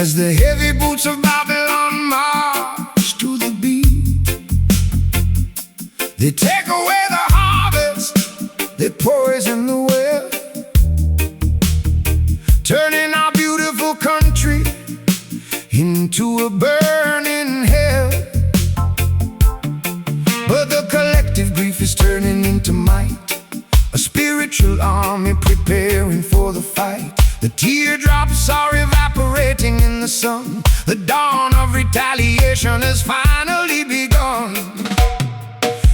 As the heavy boots of Babylon march to the beat, they take away the harvest, they poison the well, turning our beautiful country into a burning hell. But the collective grief is turning into might, a spiritual army preparing for the fight. The teardrops are evaporating in the sun. The dawn of retaliation has finally begun.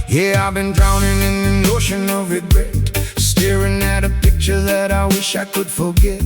Yeah, I've been drowning in an ocean of regret, staring at a picture that I wish I could forget.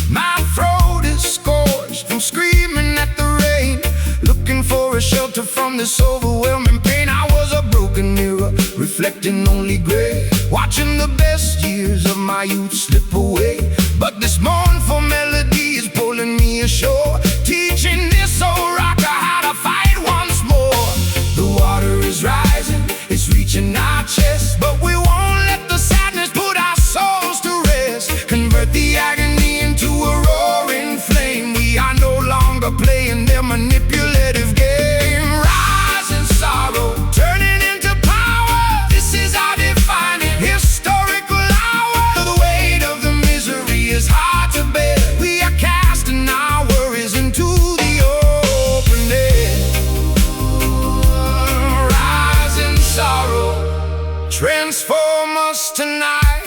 My throat is scorched from screaming at the rain, looking for a shelter from this overwhelming pain. I was a broken mirror, reflecting only gray, watching the best years of my youth slip away. But this mournful melody is pulling me ashore, teaching this old rocker how to fight once more. The water is rising, it's reaching our chest, but we won't let the sadness put our souls to rest. Convert the agony into a roaring flame. We are no longer playing their manipulative game. Rise in sorrow, turning into power. This is our defining historical hour. The weight of the misery is hard to bear. We are casting our worries into the open air. Rise in sorrow, transform us tonight.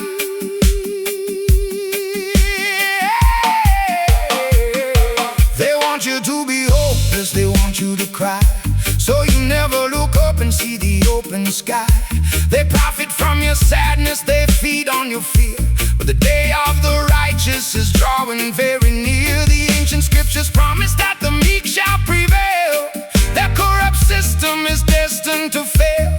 They want you to be hopeless, they want you to cry, so you never look up and see the open sky. They profit from your sadness, they feed on your fear. But the day of the righteous is drawing very near. The ancient scriptures promise that the meek shall prevail. Their corrupt system is destined to fail.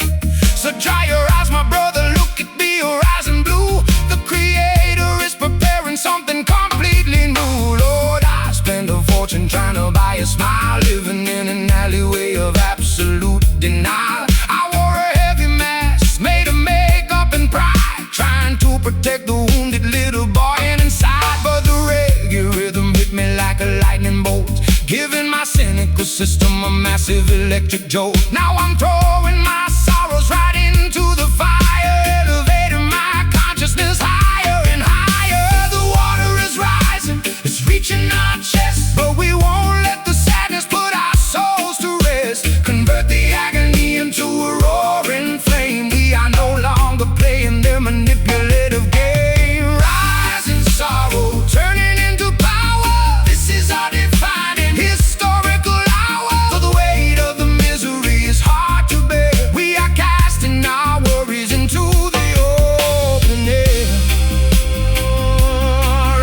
So dry your eyes, my brother, look at the horizon blue. The Creator is preparing something completely new. Lord, I spent a fortune trying to buy a smile, living in an alleyway of absolute denial. I wore a heavy mask, made of makeup and pride, trying to protect the wounded little boy inside. But the reggae rhythm hit me like a lightning bolt, giving my cynical system a massive electric jolt. Now I'm throwing my sorrows right into the fire, elevating my consciousness higher and higher. The water is rising, it's reaching our chest, but we won't let the sadness put our souls to rest. Convert the agony into a roaring flame. We are no longer playing their manipulative game. Rise in sorrow, turning into power. This is our defining historical hour. For the weight of the misery is hard to bear. We are casting our worries into the open air.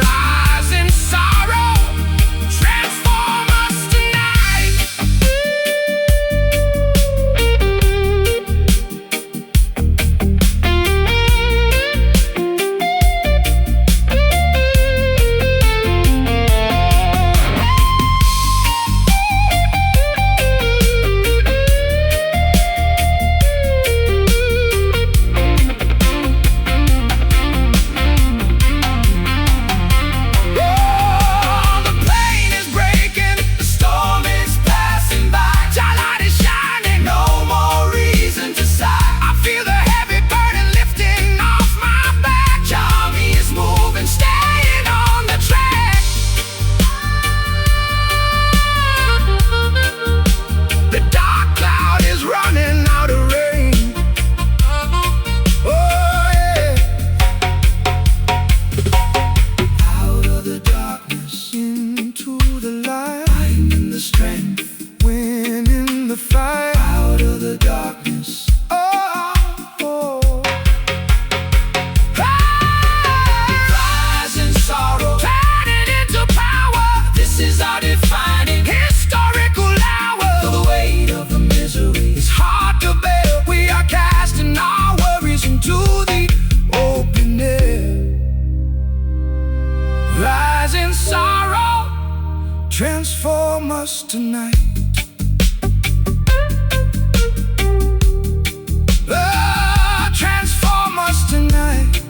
Rise in sorrow, transform us tonight. Oh, the plane is breaking, the storm is passing by. Your light is shining, no more reason to sigh. I feel the heavy burden lifting off my back. Your army is moving, staying on the track. The dark cloud is running out of rain. Oh yeah. Out of the darkness into the light, finding the strength, winning the fight. Out of the darkness, oh, oh. Rise in sorrow, turning into power. This is our defining historical hour. Though the weight of the misery is hard to bear, we are casting our worries into the open air. Rise in sorrow, transform us tonight. Transform us tonight.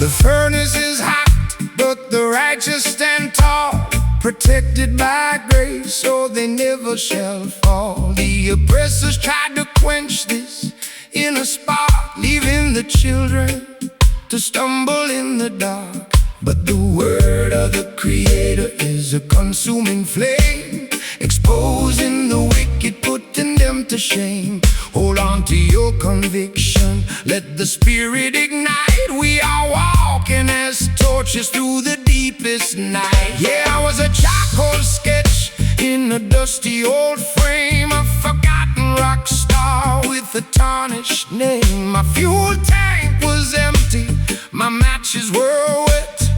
The furnace is hot, but the righteous stand tall, protected by grace, so they never shall fall. The oppressors tried to quench this inner spark, leaving the children to stumble in the dark. But the word of the Creator is a consuming flame, exposing the wicked, putting them to shame. Hold on to your conviction, let the Spirit ignite. We are walking as torches through the deepest night. Yeah, I was a charcoal sketch in a dusty old frame, a forgotten rock star with a tarnished name. My fuel tank was empty, my matches were wet,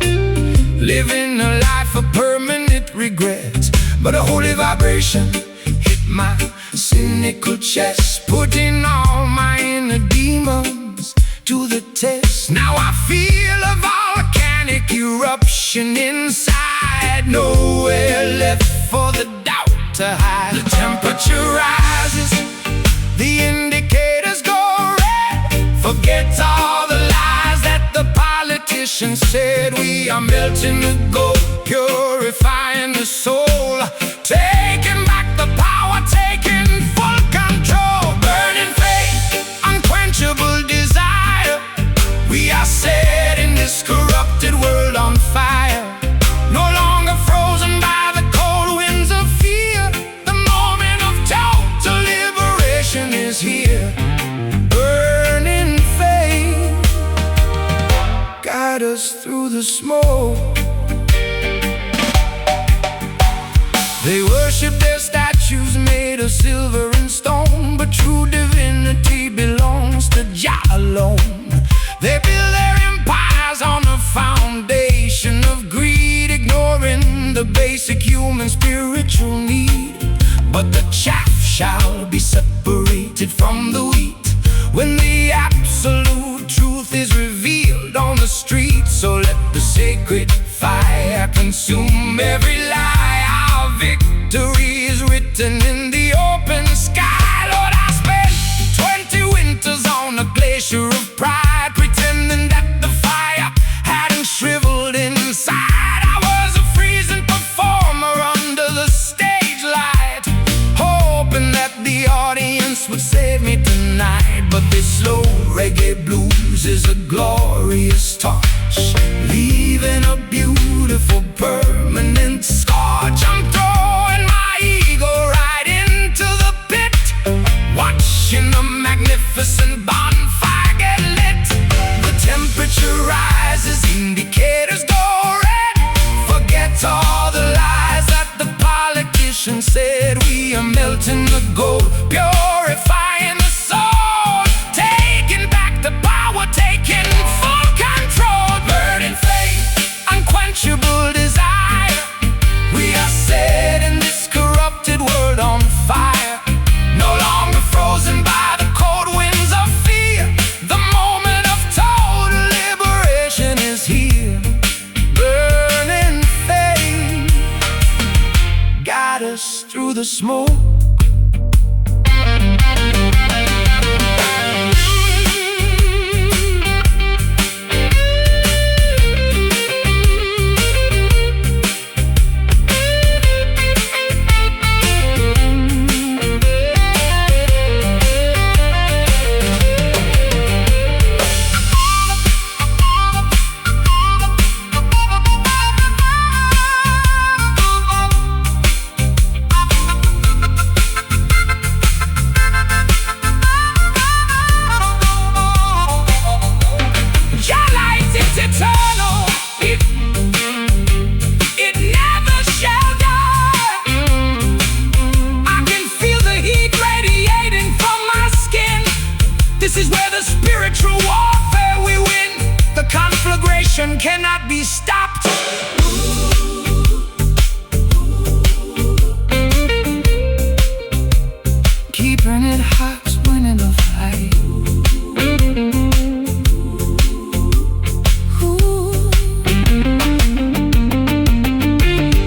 living a life of permanent regret. But a holy vibration hit my cynical chest, putting all my inner demons to the test. Now I feel a volcanic eruption inside, nowhere left for the doubt to hide. The temperature rises, the indicators go red. Forget all the lies that the politicians said. We are melting the gold, purifying the soul, taking back the power, taking full control. Burning faith, unquenchable desire. We are setting this corrupted world on fire. No longer frozen by the cold winds of fear. The moment of total liberation is here. Burning faith, guide us through the smoke. They worship their statues made of silver and stone, but true divinity belongs to Jah alone. They build their empires on a foundation of greed, ignoring the basic human spiritual need. But the chaff shall be separated from the wheat when the absolute truth is revealed on the street. So let the sacred fire consume every lie. Our victory is written in the open sky. Lord, I spent 20 winters on a glacier of pride, pretending that the fire hadn't shriveled inside. I was a freezing performer under the stage light, hoping that the audience would save me tonight. But this slow reggae blues is a glorious touch, leaving a beautiful permanent scorch. I'm throwing my ego right into the pit, watching the magnificent bonfire get lit. The temperature rises, indicators go red. Forget all the lies that the politicians said. We are melting the gold, purifying the soul, taking back the power, taking full control. Burning faith, unquenchable desire. We are setting this corrupted world on fire. No longer frozen by the cold winds of fear. The moment of total liberation is here. Burning faith, guide us through the smoke. This is where the spiritual warfare we win. The conflagration cannot be stopped. Keeping it hot, winning the fight.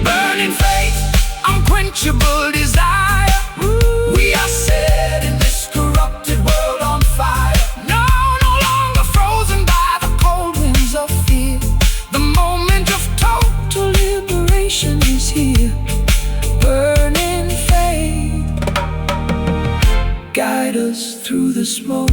Burning faith, unquenchable desire. We are setting this corrupted world on fire. No longer frozen by the cold winds of fear. smoke.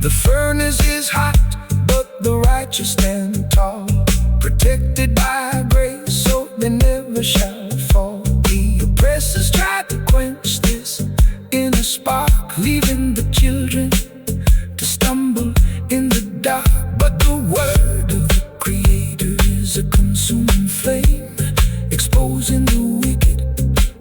The furnace is hot, but the righteous stand tall, protected by grace, so they never shall fall. The oppressors tried to quench this inner spark, leaving the children to stumble in the dark. But the word of the Creator is a consuming flame, exposing the wicked,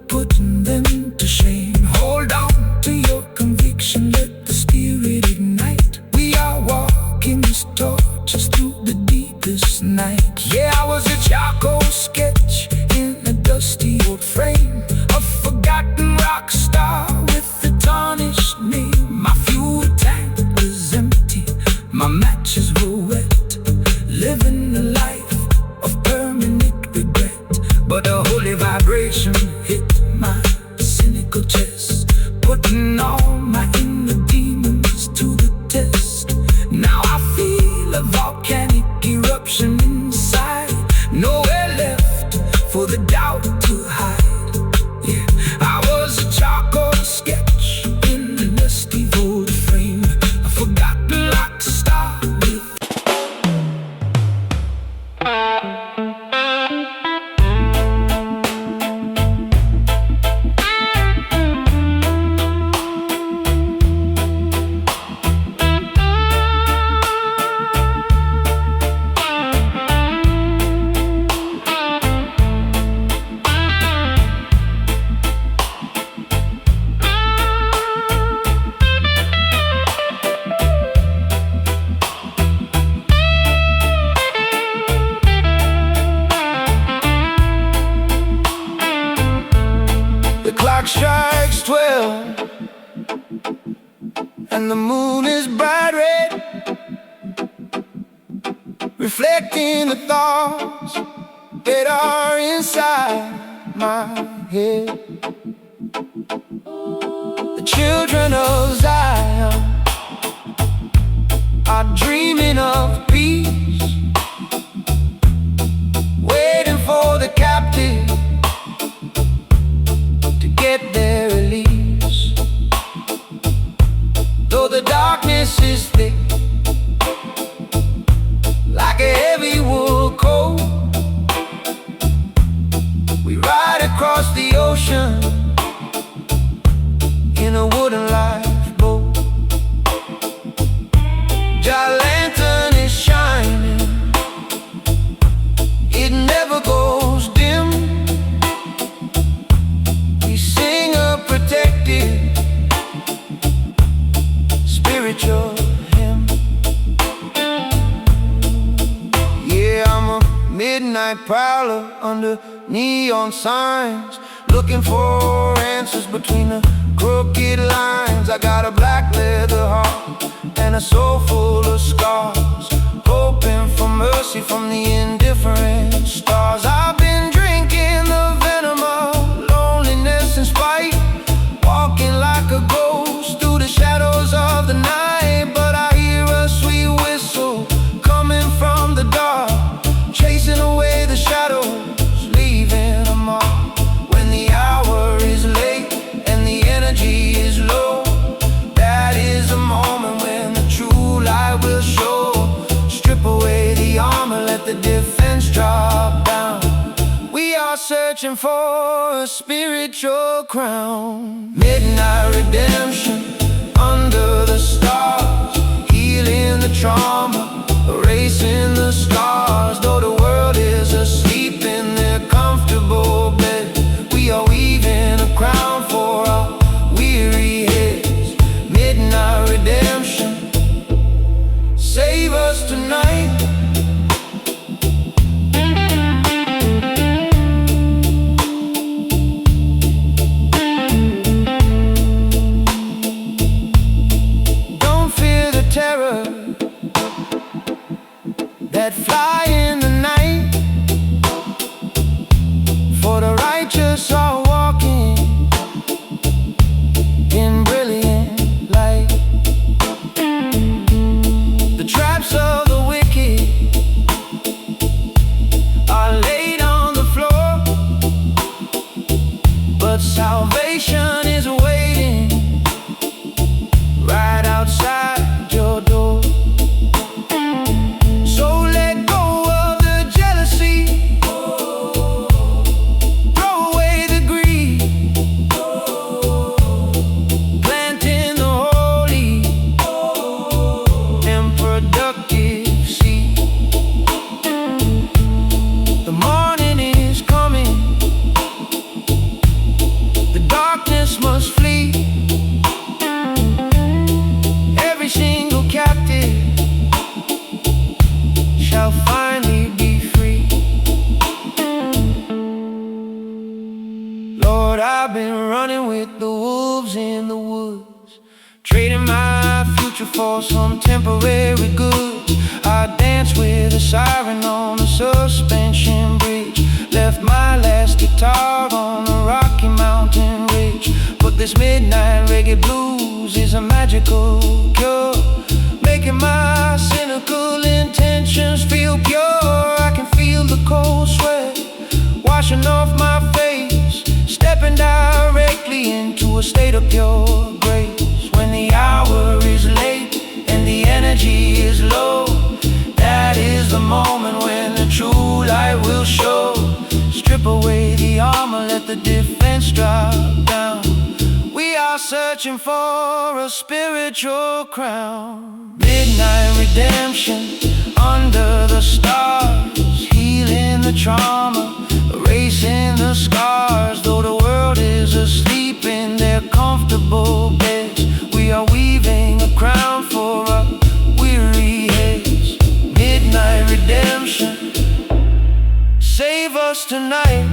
putting them to shame. Hold on to your conviction, let the Spirit ignite. We are walking these torches through the deepest night. Yeah, I was a charcoal sketch in a dusty old frame, a forgotten rock star with a tarnished name. My fuel tank was empty, my matches were wet, living a life of permanent regret. But a holy vibration hit my cynical chest, putting all my inner demons to the test. Now I feel a volcanic eruption inside, nowhere left for the doubt to hide. Yeah, I was a charcoal sketch in a dusty old frame, a forgotten rock star with clock strikes 12 and the moon is bright red, reflecting the thoughts that are inside my head. The children of Zion are dreaming of peace, waiting for the captive get their release. Though the darkness is thick, like a heavy wool coat, we ride across the ocean in a wooden lifeboat. Your lantern is shining, it never goes dim. Protected spiritual hymn. Yeah, I'm a midnight prowler under neon signs, looking for answers between the crooked lines. I got a black leather heart and a soul full of scars, hoping for mercy from the indifferent stars. I've been drinking the venom of loneliness and spite, walking like a ghost through the shadows of the night. But I hear a sweet whistle coming from the dark, chasing away the shadows, leaving a mark. When the hour is late and the energy is low, that is a moment when the true light will show. Strip away the armor, let the defense drop down. We are searching for a spiritual crown. Midnight redemption under the stars, healing the trauma, erasing the scars. Though the world is asleep in their comfortable bed, we are weaving a crown for our weary heads. Midnight redemption, save us tonight. salvation is waiting right outside your door. So let go of the jealousy, throw away the greed, planting the holy and productive seed. The morning is coming, the darkness must flee. Every single captive shall finally be free. Lord, I've been running with the wolves in the woods, trading my future for some temporary goods. I danced with a siren on a suspension bridge, left my last guitar on a rocky mountain ridge. But this midnight reggae blues is a magical cure, making my cynical intentions feel pure. I can feel the cold sweat washing off my face, stepping directly into a state of pure grace. When the hour is late and the energy is low, that is the moment when the true light will show. Strip away the armor, let the defense drop down. We are searching for a spiritual crown. Midnight redemption under the stars, healing the trauma, erasing the scars. Though the world is asleep in their comfortable beds, we are weaving a crown for our weary heads. Midnight redemption, save us tonight.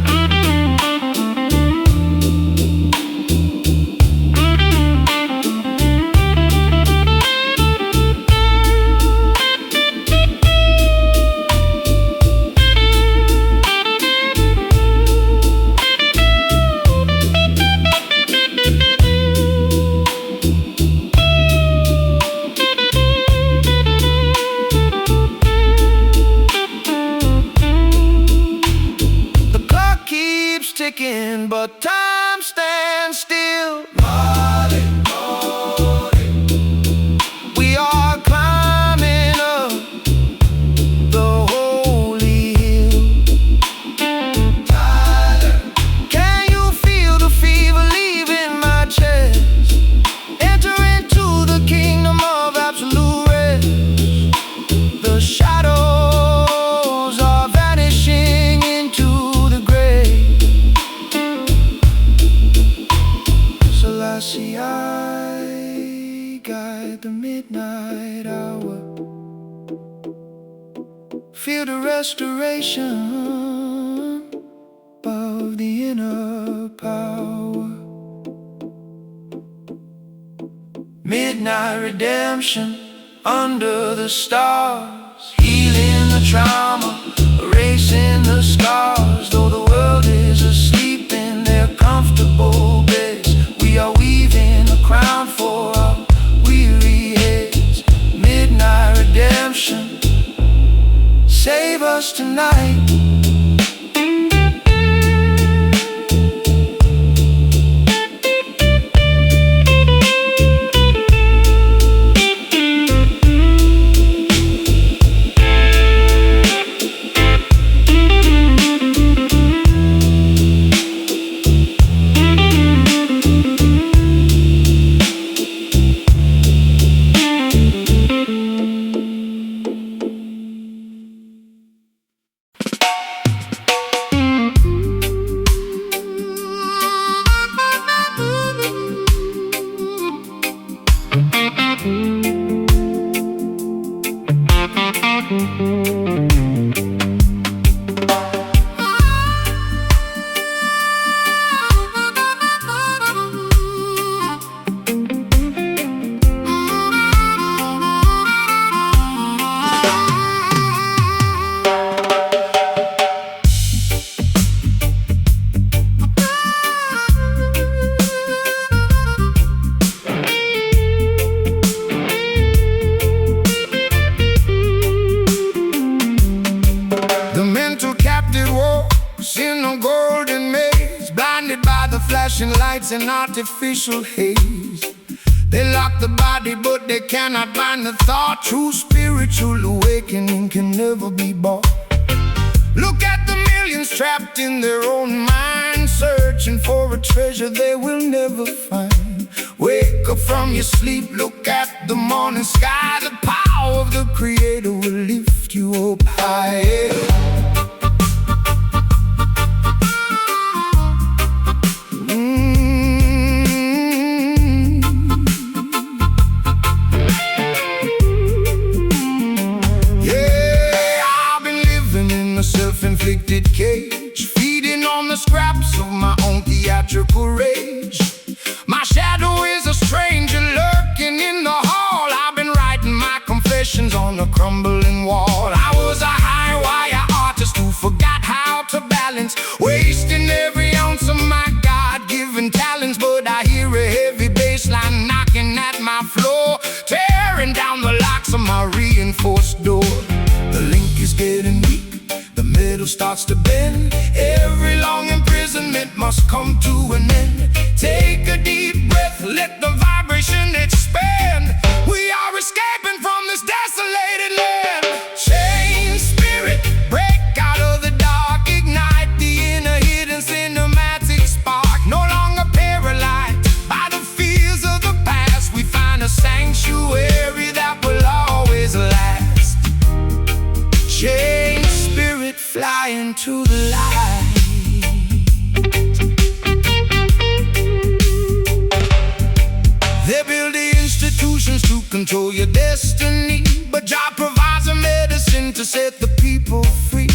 Ticking, but time stands still. Marley, Marley. We are climbing up the holy hill. Tyler, can you feel the fever leaving my chest? Enter into the kingdom of absolute rest. The shadows are vanishing into the grave. See, I guide the midnight hour, feel the restoration of the inner power. Midnight redemption under the stars, healing the trauma, erasing the scars. Though the world is asleep in their comfortable beds, we are weaving a crown for our weary heads. Midnight redemption, save us tonight. flashing lights and artificial haze. They lock the body, but they cannot bind the thought. True spiritual awakening can never be bought. Look at the millions trapped in their own minds, searching for a treasure they will never find. Wake up from your sleep, look at the morning sky. The power of the Creator will lift you up higher. Self-inflicted cage, feeding on the scraps of my own theatrical rage. My shadow is a stranger lurking in the hall. I've been writing my confessions on a crumbling wall. I was a high wire artist who forgot how to balance, wasting every ounce of my God-given talents. But I hear a heavy bass line knocking at my floor, tearing down the locks of my reinforced door. The link is getting weak, the middle starts to bend. Every long imprisonment must come to an end. Take a deep breath, let the vibration expand. We are escaping from this desolated land. Chain spirit, break out of the dark, ignite the inner hidden cinematic spark. No longer paralyzed by the fears of the past, we find a sanctuary that will always last. Chain spirit, fly into the light. They build the institutions to control your destiny, but Jah provides a medicine to set the people free.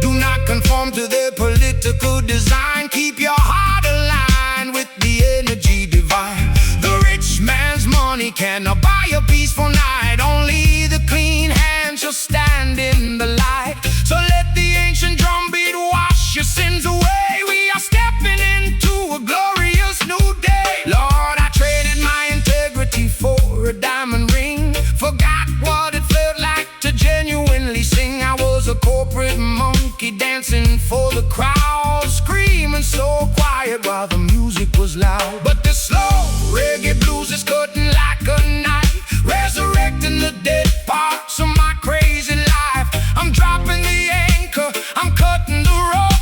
Do not conform to their political design. Keep your heart aligned with the energy divine. The rich man's money cannot buy a peaceful night. Only the clean hands shall stand in the light. So let the ancient drumbeat wash your sins away. We are stepping into a glorious new day. Lord, I traded my integrity for a diamond ring. Forgot what it felt like to genuinely sing. I was a corporate monkey dancing for the crowd, screaming so quiet while the music was loud. But the slow reggae blues is cutting like a knife, resurrecting the dead parts of my crazy life. I'm dropping the anchor, I'm cutting the rope,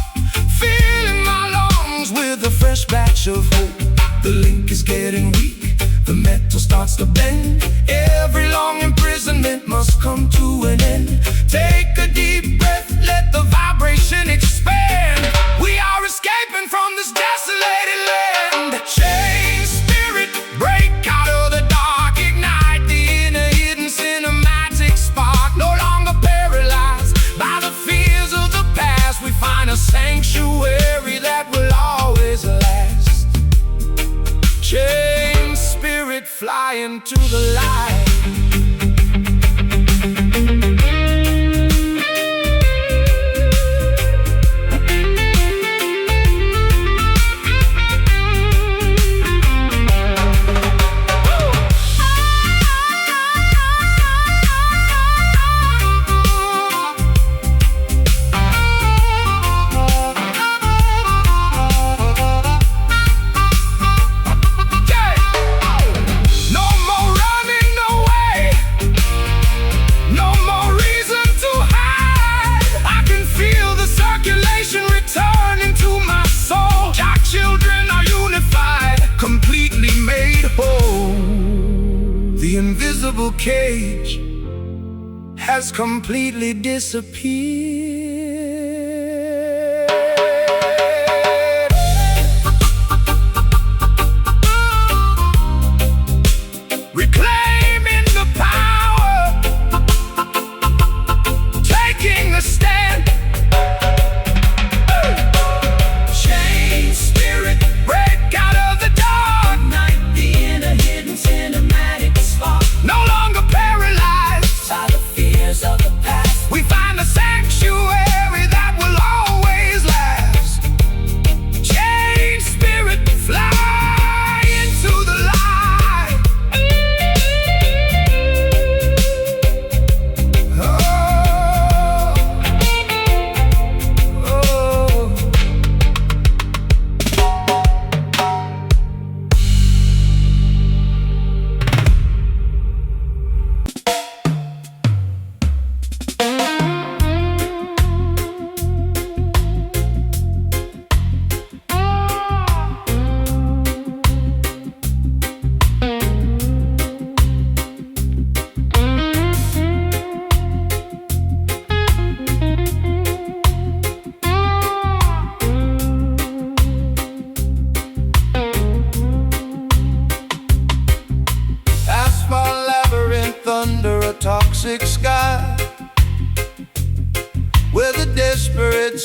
filling my lungs with a fresh batch of hope. The link is getting weak, the metal starts to bend. Every long imprisonment must come to an end. Take a deep breath, let the vibration expand. We are escaping from this desolated land. Chain spirit, break out of the dark, ignite the inner hidden cinematic spark. No longer paralyzed by the fears of the past, we find a sanctuary that will always last. Chain spirit, fly into the light. The invisible cage has completely disappeared. Reclaiming the power, taking a stand. Chain spirit, break out of the dark, ignite the inner hidden cinematic spark. No longer paralyzed by the fears of the past, we find the sanctuary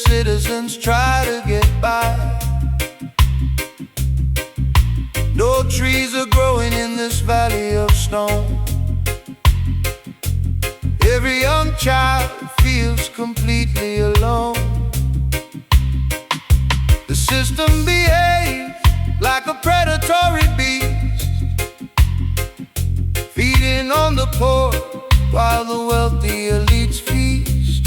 citizens try to get by. No trees are growing in this valley of stone. Every young child feels completely alone. The system behaves like a predatory beast, feeding on the poor while the wealthy elites feast.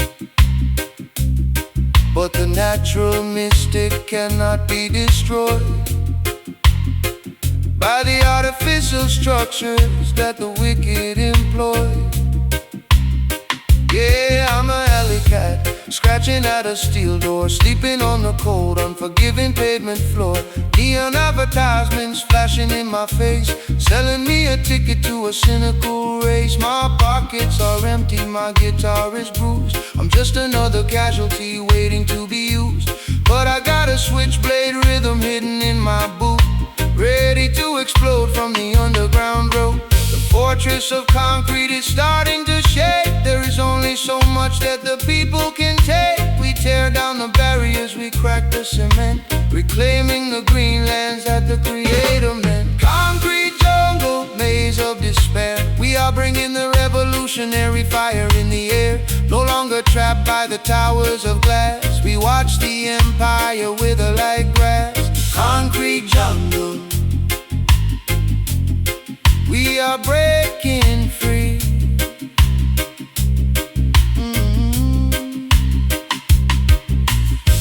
But the natural mystic cannot be destroyed by the artificial structures that the wicked employ. Yeah, I'm a alley cat, scratching at a steel door, sleeping on the cold, unforgiving pavement floor. Neon advertisements flashing in my face, selling me a ticket to a cynical race. My pockets are empty, my guitar is bruised. I'm just another casualty waiting to be used. But I got a switchblade rhythm hidden in my boot, ready to explode from the underground road. The fortress of concrete is starting to shake. There is only so much that the people can take. We tear down the barriers, we crack the cement, reclaiming the green lands that the Creator meant. Concrete jungle, maze of despair. We are bringing the revolutionary fire in the air. No longer trapped by the towers of glass, we watch the empire wither like grass. Concrete jungle, we are breaking free.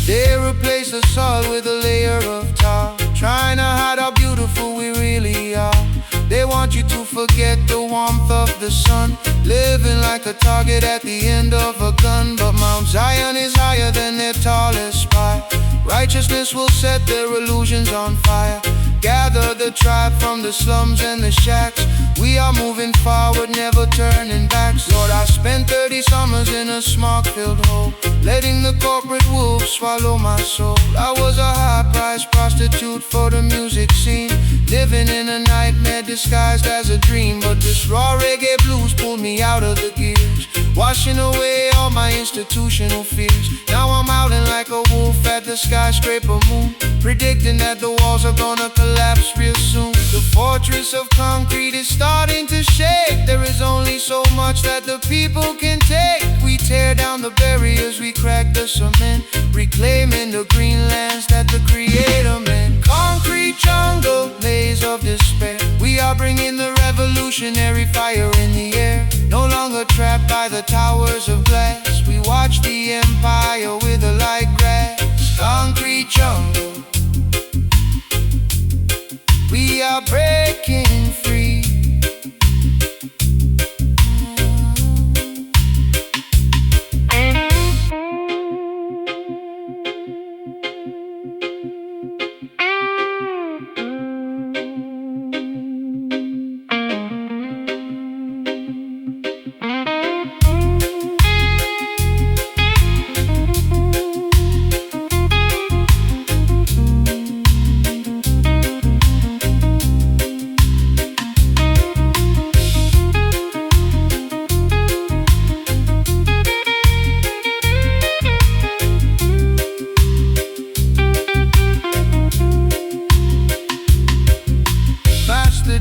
They replace the salt with a layer of tar, trying to hide how beautiful we really are. They want you to forget the warmth of the sun, living like a target at the end of a gun. But Mount Zion is higher than their tallest spire. Righteousness will set their illusions on fire. Gather the tribe from the slums and the shacks. We are moving forward, never turning back. Lord, I spent 30 summers in a smog-filled hole, letting the corporate wolves swallow my soul. I was a high-priced prostitute for the music scene, living in a nightmare disguised as a dream. But this raw reggae blues pulled me out of the gears, washing away all my institutional fears. Now I'm howling like a wolf at the skyscraper moon, predicting that the walls are gonna collapse real soon. The fortress of concrete is starting to shake. There is only so much that the people can take. We tear down the barriers, we crack the cement, reclaiming the green lands that the Creator meant. Concrete jungle, maze of despair. We are bringing the revolutionary fire in the air. No longer trapped by the towers of glass, we watch the empire wither like grass. Concrete jungle, we are breaking free.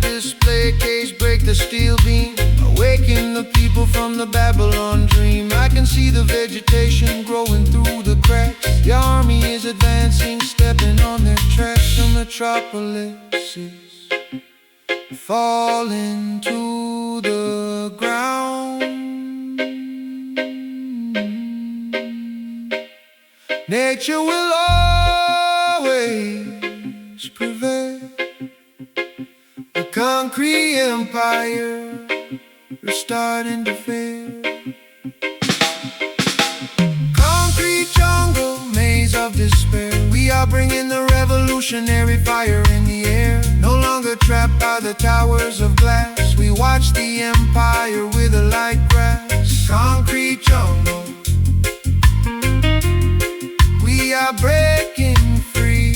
Display case, break the steel beam, awaken the people from the Babylon dream. I can see the vegetation growing through the cracks. The army is advancing, stepping on their tracks. The metropolis is falling to the ground. Nature will always prevail. The concrete empire is starting to fail. Concrete jungle, maze of despair. We are bringing the revolutionary fire in the air. No longer trapped by the towers of glass, we watch the empire wither like grass. Concrete jungle, we are breaking free.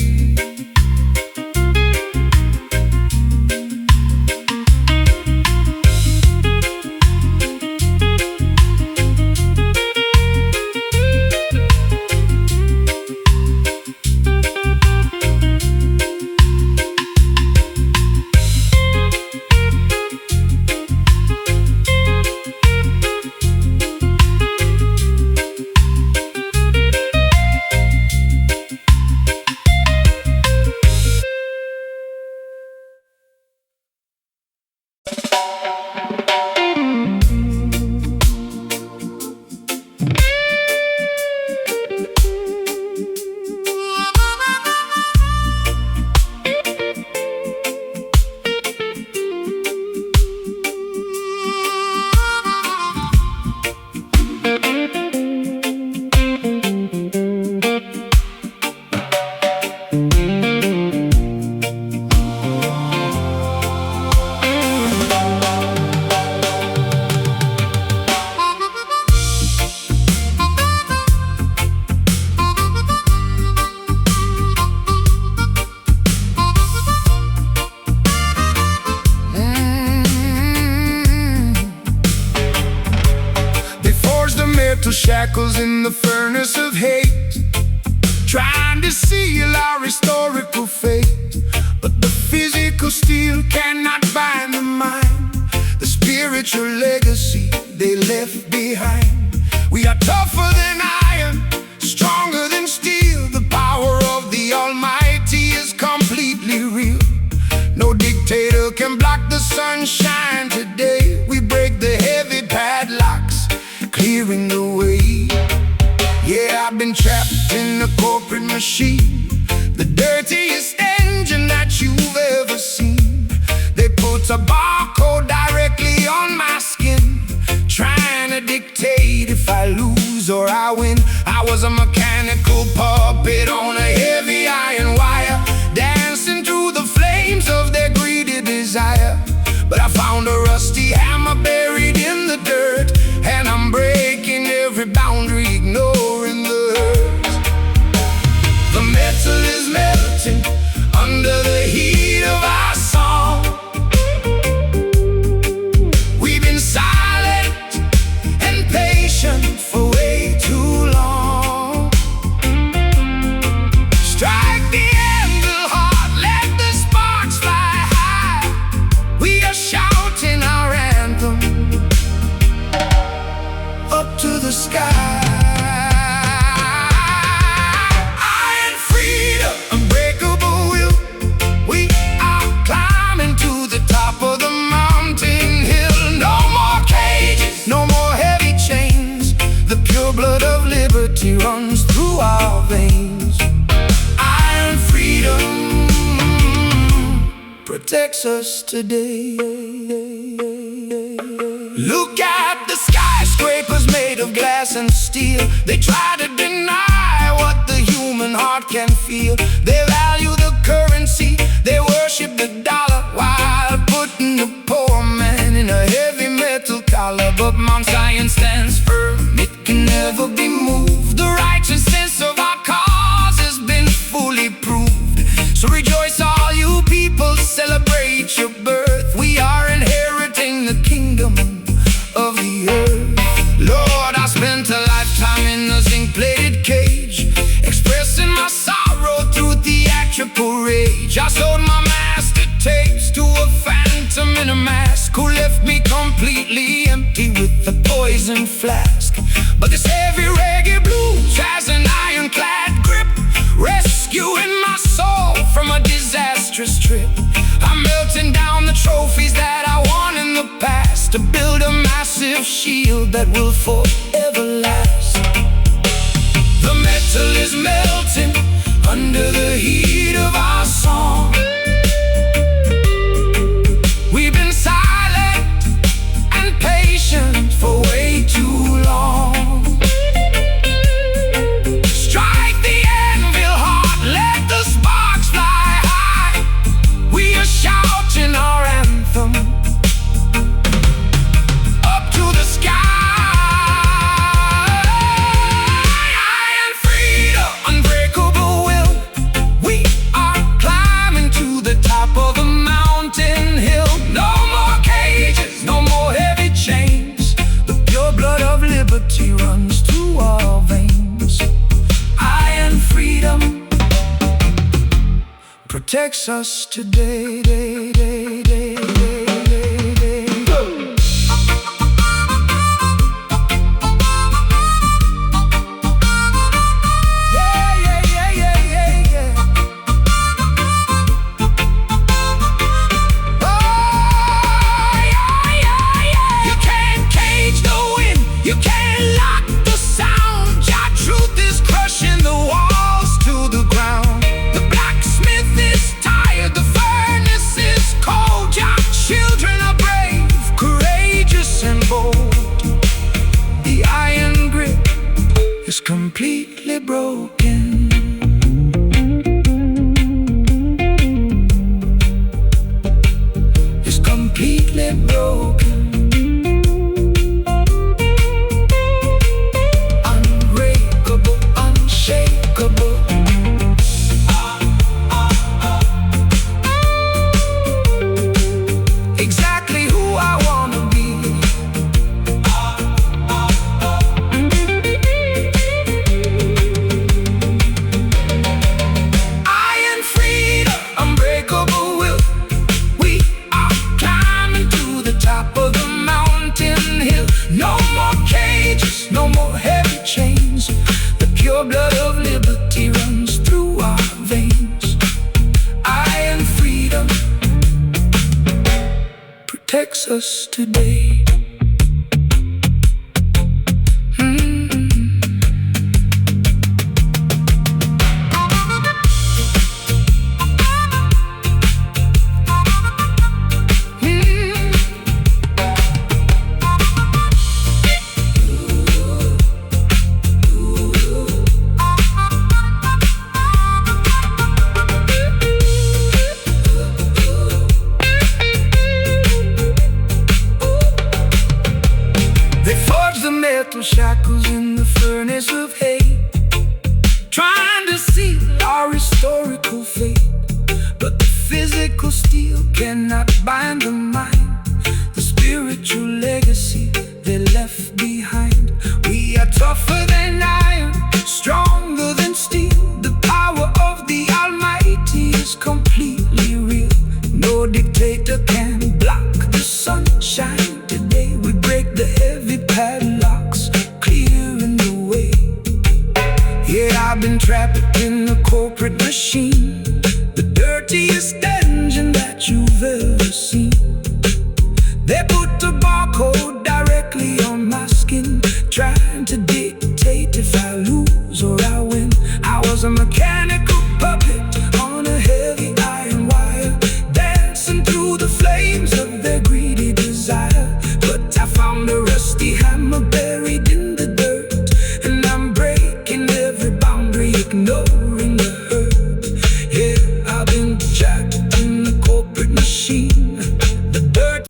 shackles in the furnace of hate, trying to seal our historical fate. But the physical steel cannot bind the mind, the spiritual legacy they left behind. We are tougher than iron, stronger than steel. The power of the Almighty is completely real. No dictator can block the sunshine today. We break the heavy padlocks, clearing the way. Yeah, I've been trapped in the corporate machine, the dirtiest engine that you've ever seen. They put a barcode directly on my skin, trying to dictate if I lose or I win. I was a mechanical puppet on a heavy iron wire, dancing through the flames of their greedy desire. But I found a rusty hammer buried in the dirt, and I'm breaking every boundary, ignoring the hurt. The metal is melting under the heat of our song. We've been silent and patient for way too long. Strike the anvil hard, let the sparks fly high. We are shouting our anthem up to the sky. Iron freedom, unbreakable will. We are climbing to the top of the mountain hill. No more cages, no more heavy chains. The pure blood of liberty runs through our veins. Iron freedom protects us today. Look at the skyscrapers made of glass and steel. They try to deny what the human heart can feel. They value the currency, they worship the dollar, while putting the poor man in a heavy metal collar. But Mount Zion stands firm, it can never be moved. The righteousness of our cause has been fully proved. So rejoice all you people, celebrate your birth. We are inheriting the kingdom of the earth. Lord, I spent a lifetime in a zinc-plated cage, expressing my sorrow through theatrical rage. I sold my master tapes to a phantom in a mask, who left me completely empty with a poison flask. But this heavy reggae blues has an ironclad grip, rescuing my soul from a disastrous trip. I'm melting down the trophies that I won in the past, to build a massive shield that will forever last. The metal is melting under the heat of our song. We've been silent and patient for way too long. Strike the anvil hard, let the sparks fly high. We are shouting our anthem up to the sky. Iron freedom, unbreakable will. We are climbing to the top of the mountain hill. No more cages, no more heavy chains. The pure blood of liberty runs through our veins. Iron freedom protects us today. You can't cage the wind, you can't lock the sound. Your truth is crushing the walls to the ground. The blacksmith is tired, the furnace is cold. Your children are brave, courageous and bold. The iron grip is completely broken. It's completely broken. Unbreakable, unshakable. Exactly who I wanna be. affects us today. Shackles in the furnace of hate, trying to seal our historical fate. But the physical steel cannot bind the mind, the spiritual legacy they left behind. We are tougher than iron, stronger than steel. The power of the Almighty is completely real. No dictator can block the sunshine. Today we break the heavy padlocks, clearing the way. Yeah, I've been trapped in the corporate machine, the dirtiest engine that you've ever seen. They put the barcode directly on my skin, trying to dictate if I lose or I win. I was a mechanical puppet on a heavy iron wire, dancing through the flames of their greedy desire. But I found a rusty hammer buried in the dirt, and I'm breaking every boundary, ignoring the hurt. Yeah, I've been trapped in the corporate machine, the dirt.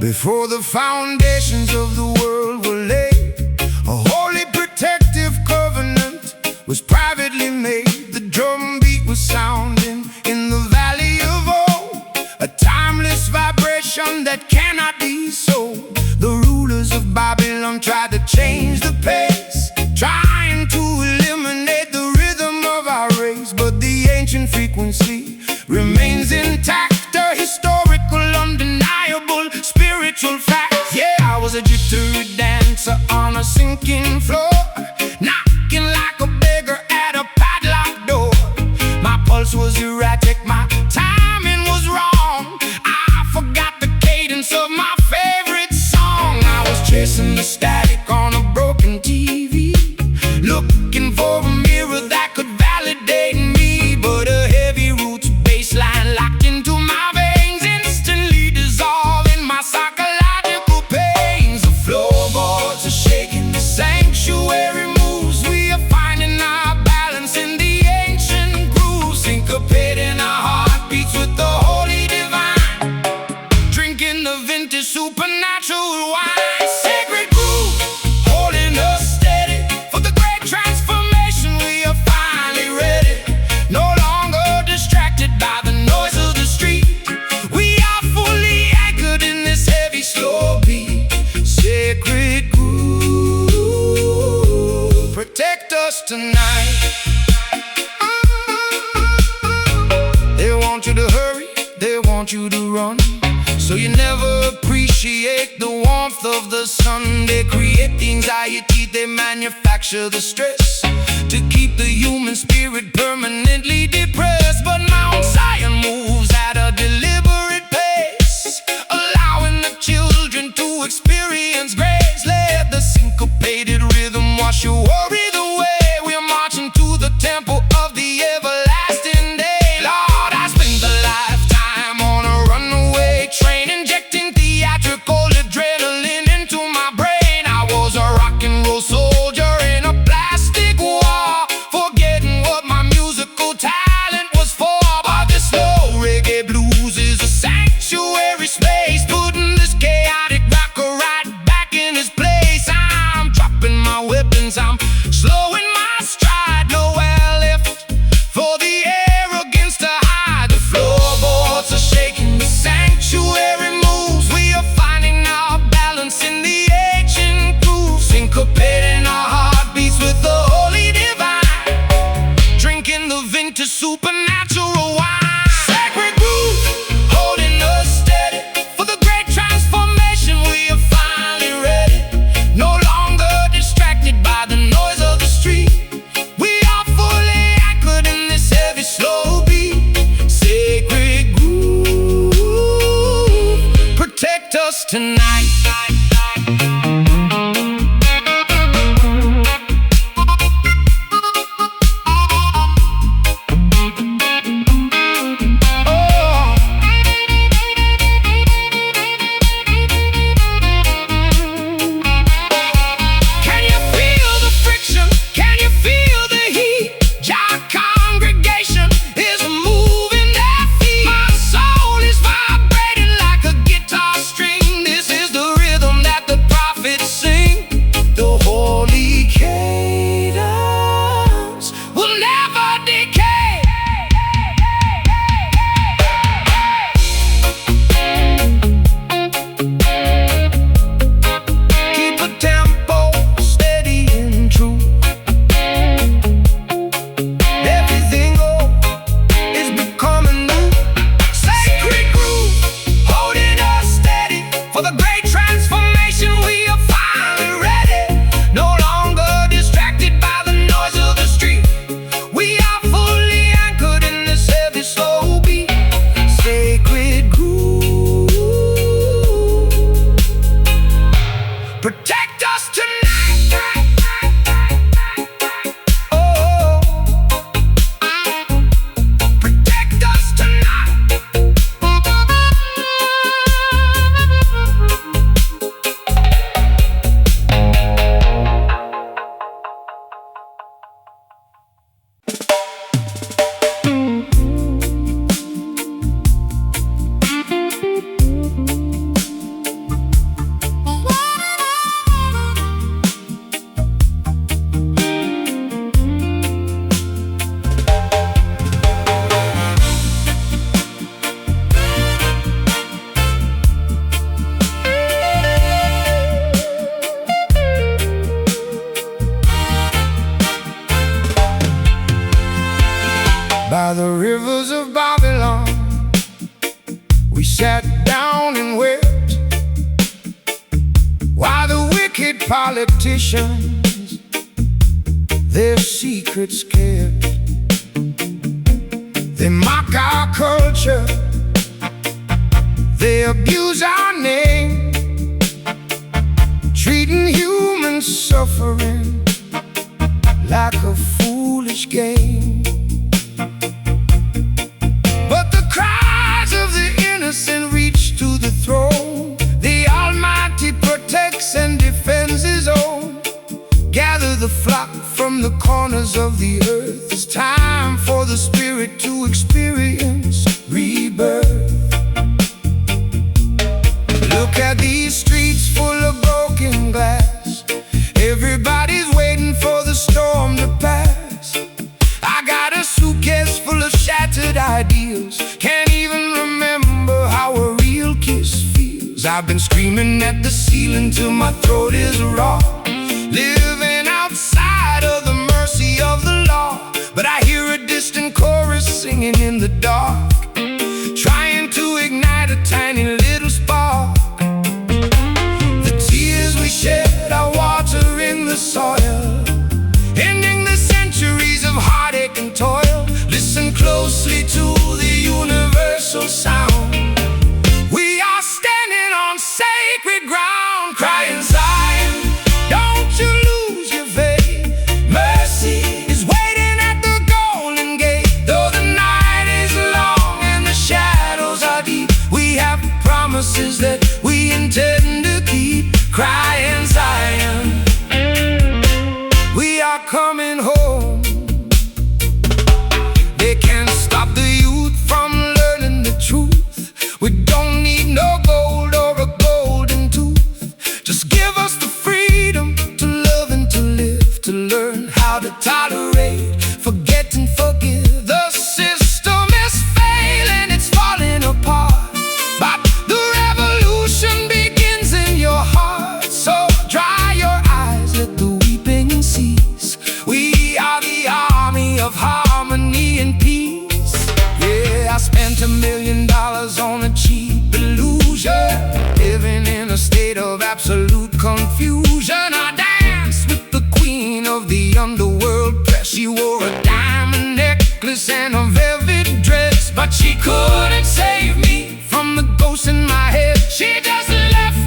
Before the foundations of the world were laid, a holy protective covenant was privately made. The drum beat was sounding in the valley of old, a timeless vibration that cannot be sold. The rulers of Babylon tried to change the pace, trying to eliminate the rhythm of our race. But the ancient frequency remains intact, a historical, undeniable spiritual fact. Yeah, I was a jittery dancer on a sinking floor, knocking like a beggar at a padlock door. My pulse was erratic, my timing was wrong. I forgot the cadence of my favorite song. I was chasing the static on a broken TV, looking for a mirror that could validate me. But a heavy roots bass line locked into my veins, instantly dissolving my psychological pains. The floorboards are shaking, the sanctuary moves. We are finding our balance in the ancient groove, syncopating our heartbeats with the holy divine, drinking the vintage supernatural wine. Sacred groove, holding us steady for the great transformation. We are finally ready, no longer distracted by the noise of the street. We are fully anchored in this heavy, slow beat. Sacred groove, protect us tonight. They want you to hurry, they want you to run, so you never appreciate the warmth of the sun. They create the anxiety, they manufacture the stress to keep the human spirit permanently depressed. But Mount Zion moves at a deliberate pace, allowing the children to experience grace. Let the syncopated rhythm wash your worries away. We're marching to the temple of the everlasting day. Lord, I spent a lifetime on a runaway train, injecting theatrical adrenaline into my brain. I was a rock and roll soldier in a plastic war, forgetting what my musical talent us tonight. Protect us tonight. Oh, protect us tonight. By the rivers of Babylon, we sat down and wept, while the wicked politicians their secrets kept. They mock our culture, they abuse our name, treating human suffering like a foolish game. Reach to the throne. The Almighty protects and defends His own. Gather the flock from the corners of the earth. It's time for the Spirit to experience rebirth. Look at these streets full of broken glass. Everybody's waiting for the storm to pass. I got a suitcase full of shattered ideals. Can't even remember how a real kiss feels. I've been screaming at the ceiling till my throat is raw, living outside of the mercy of the law. But I hear a distant chorus singing in the dark, trying to ignite a tiny little spark. The tears we shed are watering the soil, ending the centuries of heartache and toil. Listen closely to the universal sound. We are standing on sacred ground, crying Zion, don't you lose your faith. Mercy is waiting at the golden gate. Though the night is long and the shadows are deep, we have promises that we intend to keep. Crying Zion, we are coming home. They can't stop the youth from learning the truth. We don't need no gold or a golden tooth. Just give us the freedom to love and to live, to learn how to tolerate, forget and forgive. The system is failing, it's falling apart, but the revolution begins in your heart. So dry your eyes, let the weeping cease. We are the army of harmony and peace. Yeah, I spent $1 million on a cheap illusion, living in a state of absolute confusion. I danced with the queen of the underworld press. She wore a diamond necklace and a velvet dress, but she couldn't save me from the ghost in my head. She just left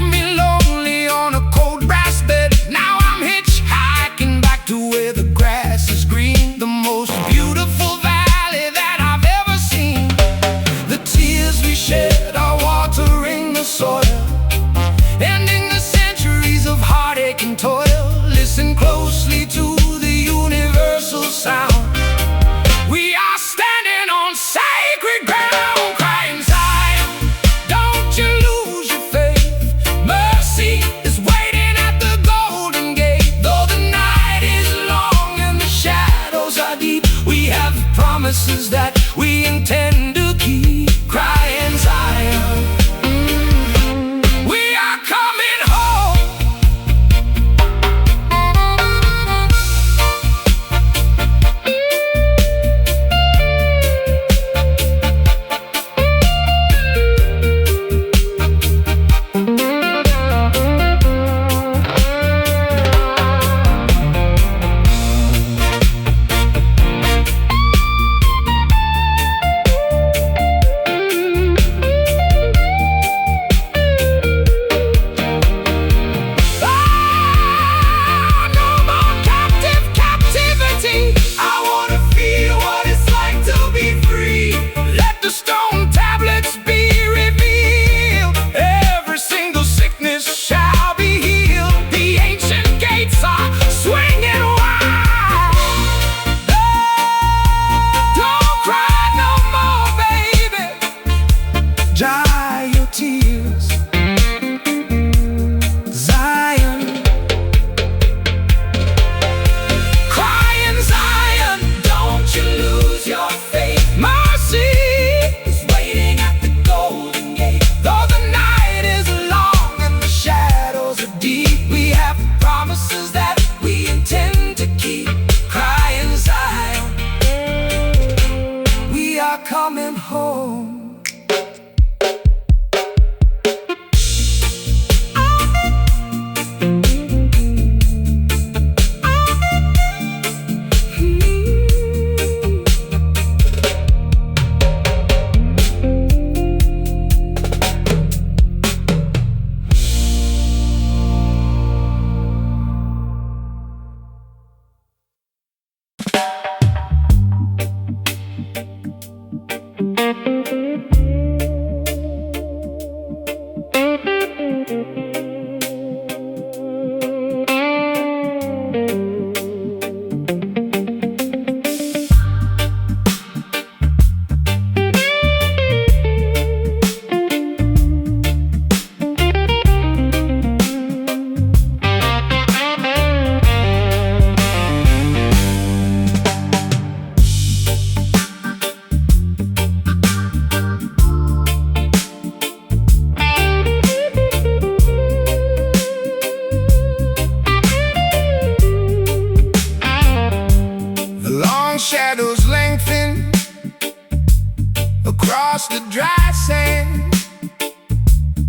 sand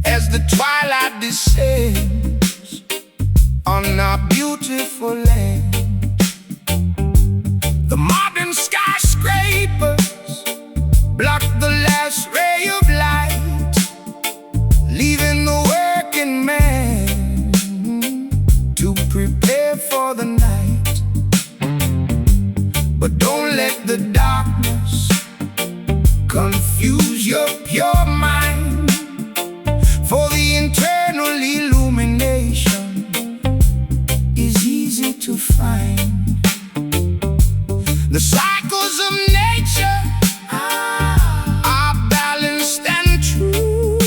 as the twilight descends on our beautiful land. The modern skyscrapers block the last ray of light, leaving the working man to prepare for the night. But don't let the darkness confuse your pure mind, for the internal illumination is easy to find. The cycles of nature are balanced and true.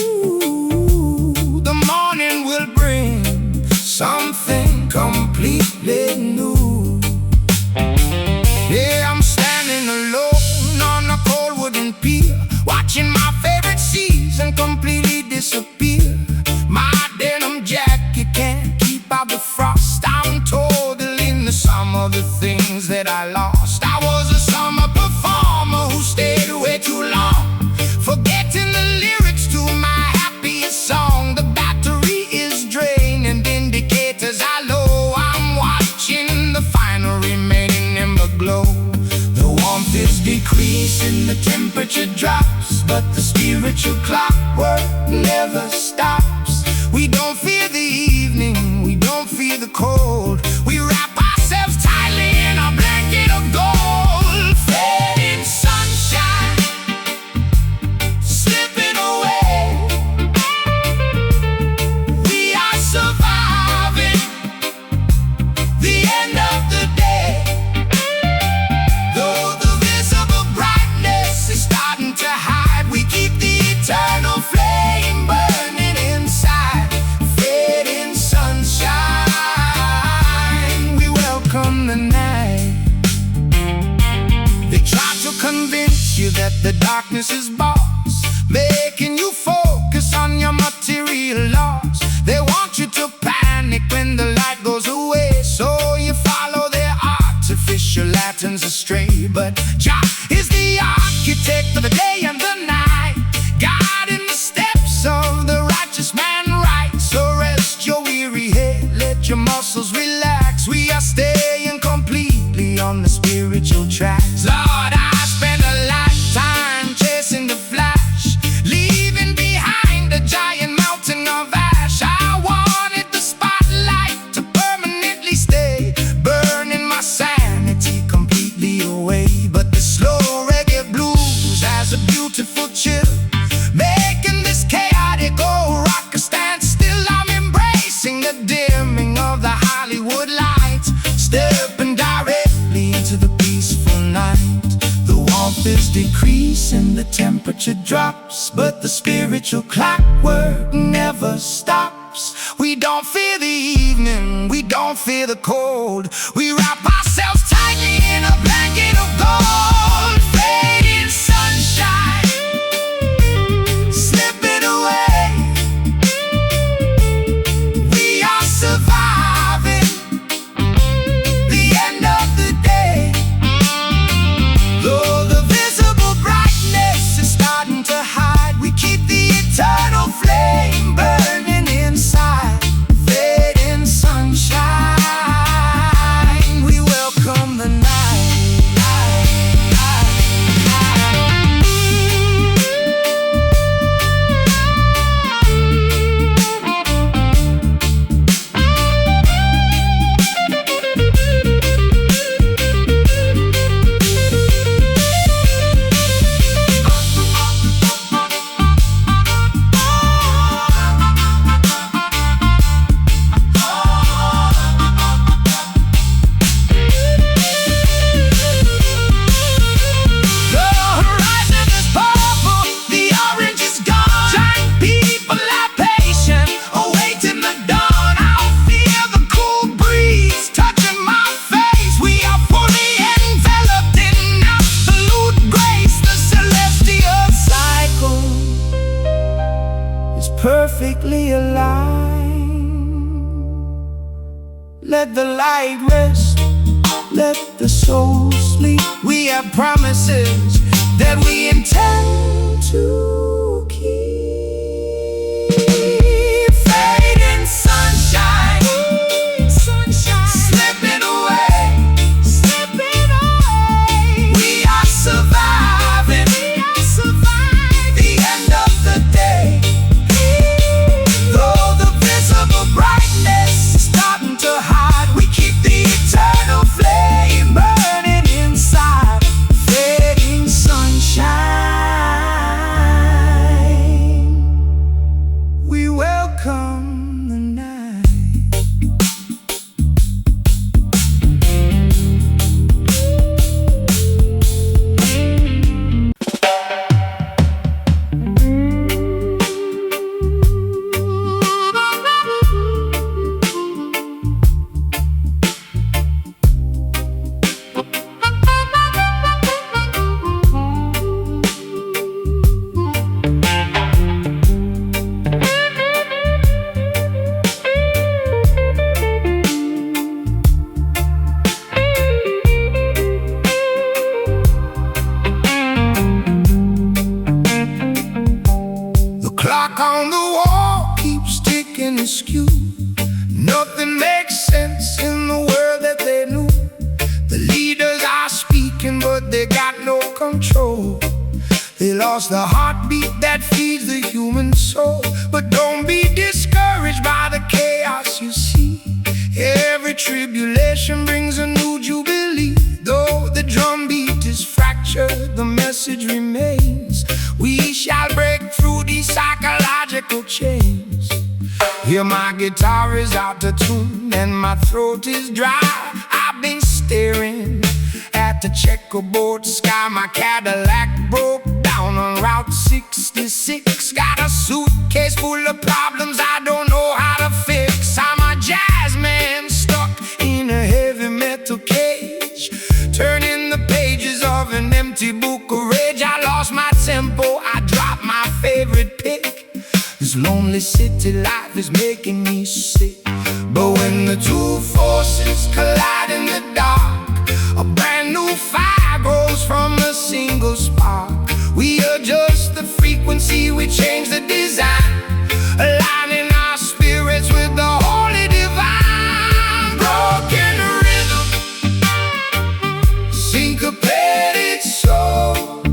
The morning will bring something completely new. Yeah, I'm standing alone on a cold wooden pier, watching my favorite season completely disappear. My denim jacket can't keep out the frost. I'm totaling the sum of the things that I lost. I was a summer performer who stayed away too long, forgetting the lyrics to my happiest song. The battery is drained and indicators are low. I'm watching the final remaining ember glow. The warmth is decreasing, the temperature drops, but the spiritual clockwork never stops. We don't fear the evening, we don't fear the cold. We wrap ourselves tightly in a blanket of gold. Fading sunshine, slipping away. We are surviving the end of the day. Though the visible brightness is starting to hide, we keep the eternal flame burning inside. Fading sunshine, we welcome the night. They try to convince you that the darkness is boss, making you focus on your material loss. They want you to panic when the light goes away, so you follow their artificial lanterns astray. But Jah is the architect of the day and the night, guiding the steps of the righteous man right. So rest your weary head, let your muscles relax. We are staying completely on the spiritual tracks. Lord, I spent a lifetime chasing the flash, leaving behind a giant mountain of ash. I wanted the spotlight to permanently stay, burning my sanity completely away. But the slow reggae blues has a beautiful chill, making this chaotic old rocker stand still. I'm embracing the dimming of the Hollywood lights, stepping directly into the peaceful night. The warmth is decreasing, the temperature drops, but the spiritual clockwork never stops. We don't fear the evening, we don't fear the cold. We wrap ourselves tightly in a blanket of gold. Fading sunshine, slipping away. We are surviving the end of the day. Though the visible brightness is starting to hide, we keep the eternal flame burning inside. Fading sunshine, we welcome the night. Perfectly aligned. Let the light rest, let the soul sleep. We have promises that we intend to keep. clock on the wall keeps ticking askew. Nothing makes sense in the world that they knew. The leaders are speaking, but they got no control. They lost the heartbeat that feeds the human soul. But don't be discouraged by the chaos you see. Every tribulation brings a new jubilee. Though the drumbeat is fractured, the message remains. We shall break through these psychological chains. Here my guitar is out of tune and my throat is dry. I've been staring at the checkerboard sky. My Cadillac broke down on Route 66. Got a suitcase full of problems I don't know how to fix. I'm a jazz man stuck in a heavy metal cage, turning the pages of an empty book of rage. I lost my tempo, I dropped my favorite pick. This lonely city life is making me sick. But when the two forces collide in the dark, a brand new fire grows from a single spark. We adjust the frequency, we change the design, aligning our spirits with the holy divine. Broken rhythm, syncopated soul.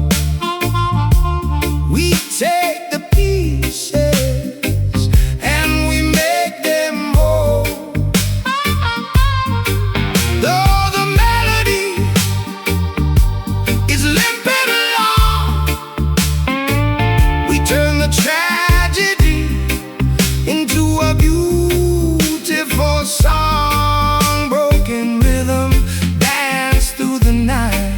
We take the pieces and we make them whole. Though the melody is limping along, we turn the tragedy into a beautiful song. Broken rhythm, dance through the night.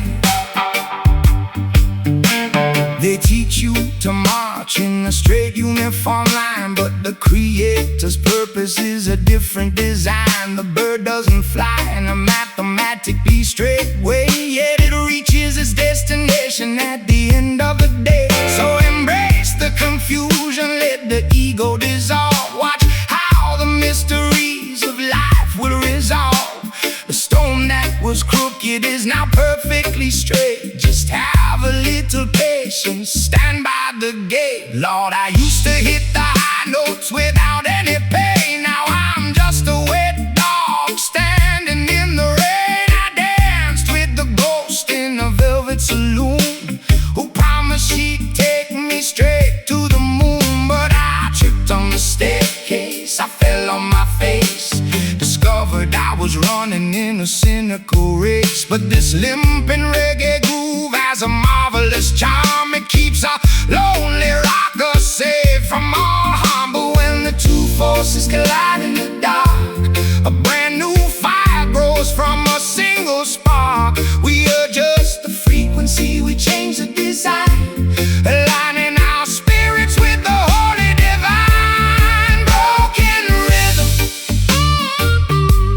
They teach you to march in a straight uniform line, but the creator's purpose is a different design. The bird doesn't fly in a mathematic B straight way, yet it reaches its destination at the end of the day. So embrace the confusion, let the ego dissolve. Watch how the mysteries of life will resolve. The stone that was crooked is now perfectly straight. Just have a little patience, stand by the gate. Lord, I used to hit the high notes without any pain. Now I'm just a wet dog standing in the rain. I danced with the ghost in a velvet saloon, who promised she'd take me straight to the moon. But I tripped on the staircase, I fell on my face, discovered I was running in a cynical race. But this limping reggae groove has a marvelous charm. It keeps a lonely rocker safe from all harm. But when the two forces collide in the dark, a brand new fire grows from a single spark. We adjust the frequency, we change the design, aligning our spirits with the holy divine. Broken rhythm,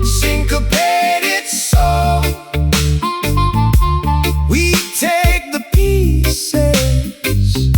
syncopated soul. We take the pieces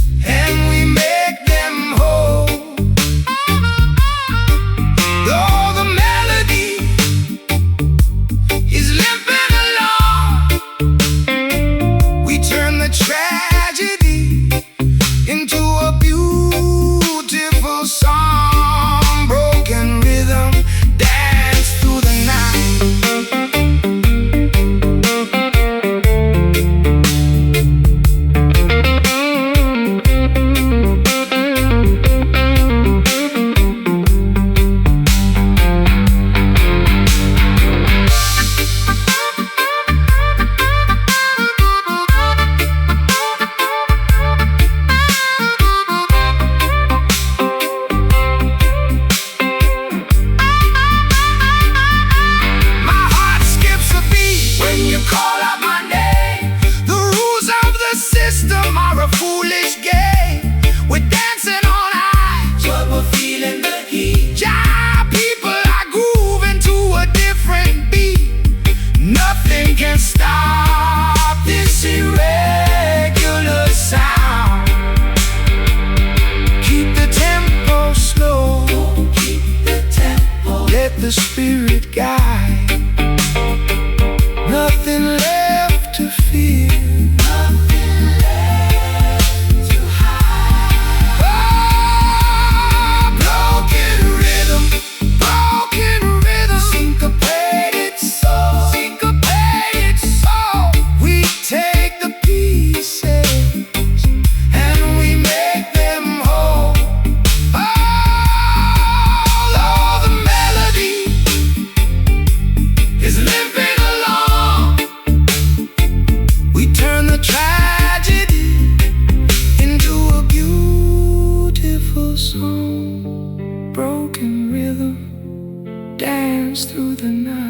song, broken rhythm, dance through the night.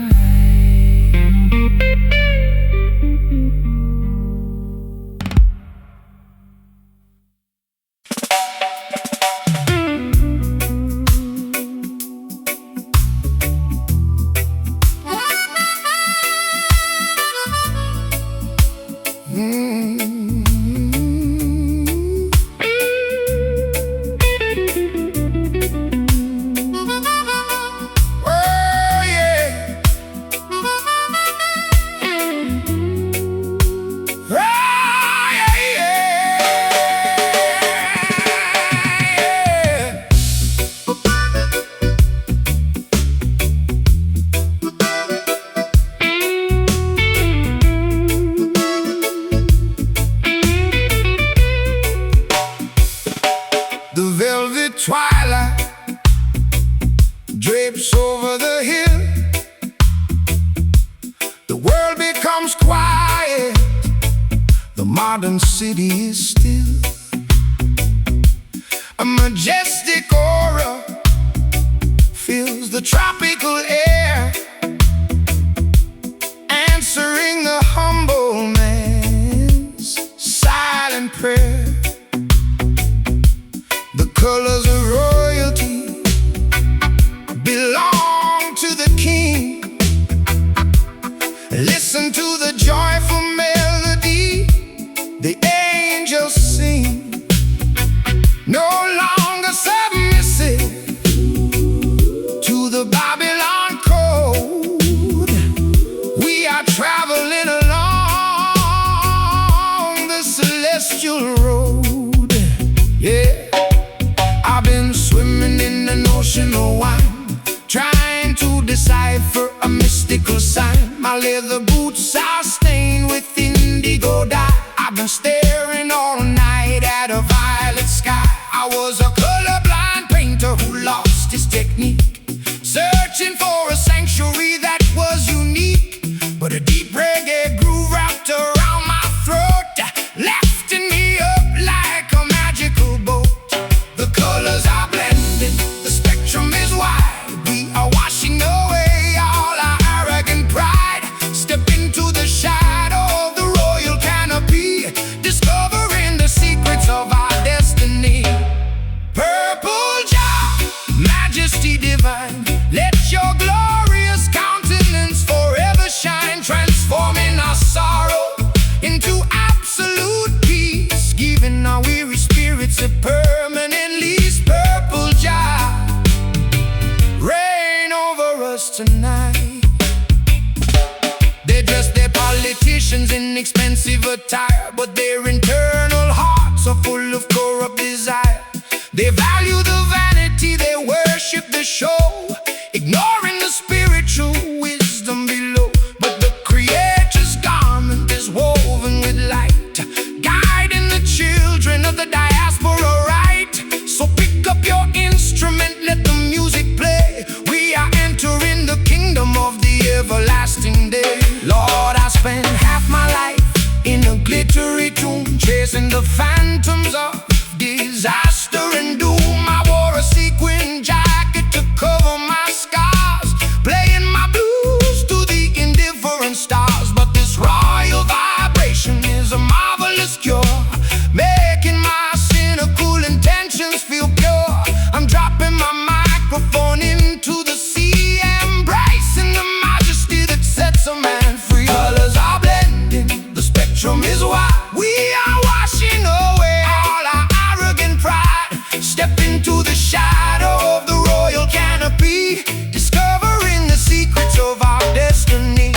The velvet twilight drapes over the hill. The world becomes quiet. The modern city is still. A majestic aura fills the tropical air, answering the humble man's silent prayer. The colors of royalty belong to the king. Listen to the joyful melody the angels sing. No longer submissive to the Babylon code. We are traveling along the celestial road. Yeah. I've been swimming in an ocean of wine, trying to decipher a mystical sign. My leather boots are stained with indigo dye. I've been staring all night at a violet sky. I was a colorblind painter who lost his technique, searching for a sanctuary that was unique. But a deep reggae groove wrapped around my throat, lifting me up like a magical boat. The colors are blending, the spectrum is wide. We are washing away all our arrogant pride. Step into the shadow of the royal canopy, discovering the secrets of our destiny. Purple Jah, majesty divine, let your glorious countenance forever shine, transforming our sorrow into absolute peace, giving our weary spirits a permanent lease. Purple Jah, reign over us tonight. They dress their politicians in expensive attire, but their internal hearts are full of corrupt desire. They value the vanity, they worship the show, ignoring the spiritual wisdom below. But the Creator's garment is woven with light, guiding the children of the diaspora right. So pick up your instrument, let the music play. We are entering the kingdom of the everlasting day. Lord, I spent half my life in a glittery tomb, chasing the phantoms of disaster and doom. I wore a sequin jacket to cover my scars, playing my blues to the indifferent stars. But this royal vibration is a marvelous cure, making my cynical intentions feel pure. I'm dropping my microphone into the sea, embracing the majesty that sets a man free. Colors are blending, the spectrum is wide. We are washing away all our arrogant pride. Step into the shadow of the royal canopy, discovering the secrets of our destiny.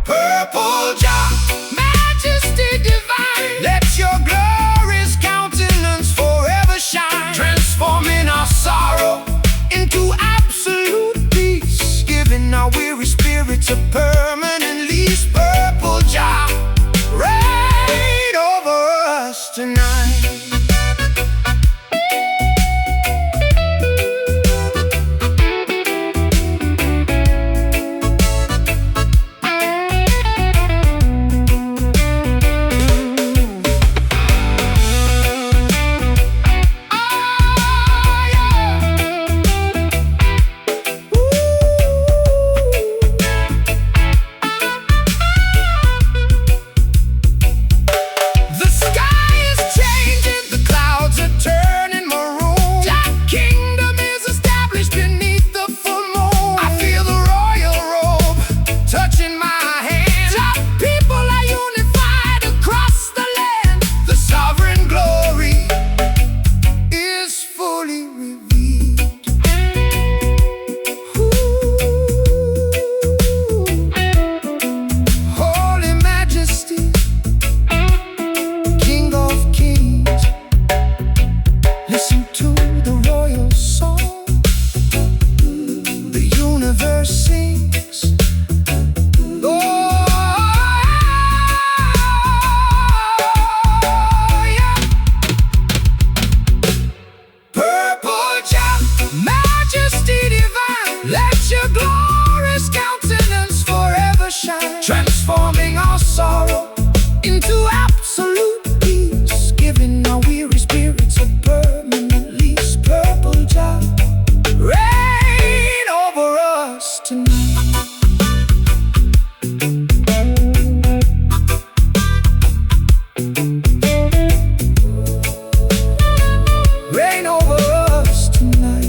Purple Jah, majesty divine, let your glorious countenance forever shine, transforming our sorrow into absolute peace, giving our weary spirits a permanent lease. Purple Jah, reign over us tonight. Listen to the royal song the universe sings. Oh, yeah. Purple Jah, majesty divine, let your glorious countenance forever shine, transforming our sorrow into absolute peace, giving our weary spirits a permanent lease. Purple Jah, reign over us tonight. Reign over us tonight.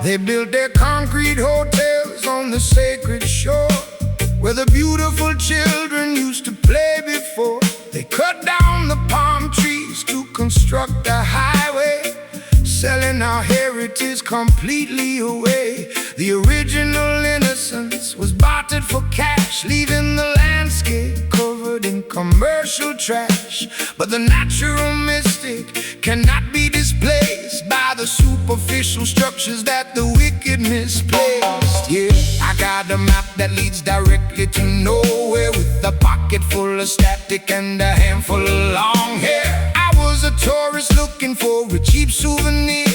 They built their concrete hotels on the sacred shore where the beautiful children used to play before. They cut down the palm trees to construct a highway, selling our heritage completely away. The original innocence was bartered for cash, leaving the landscape covered in commercial trash. But the natural mystic cannot be displaced by the superficial structures that the wicked misplaced. Yeah, I got a map that leads directly to nowhere, with a pocket full of static and a handful of long hair. I was a tourist looking for a cheap souvenir,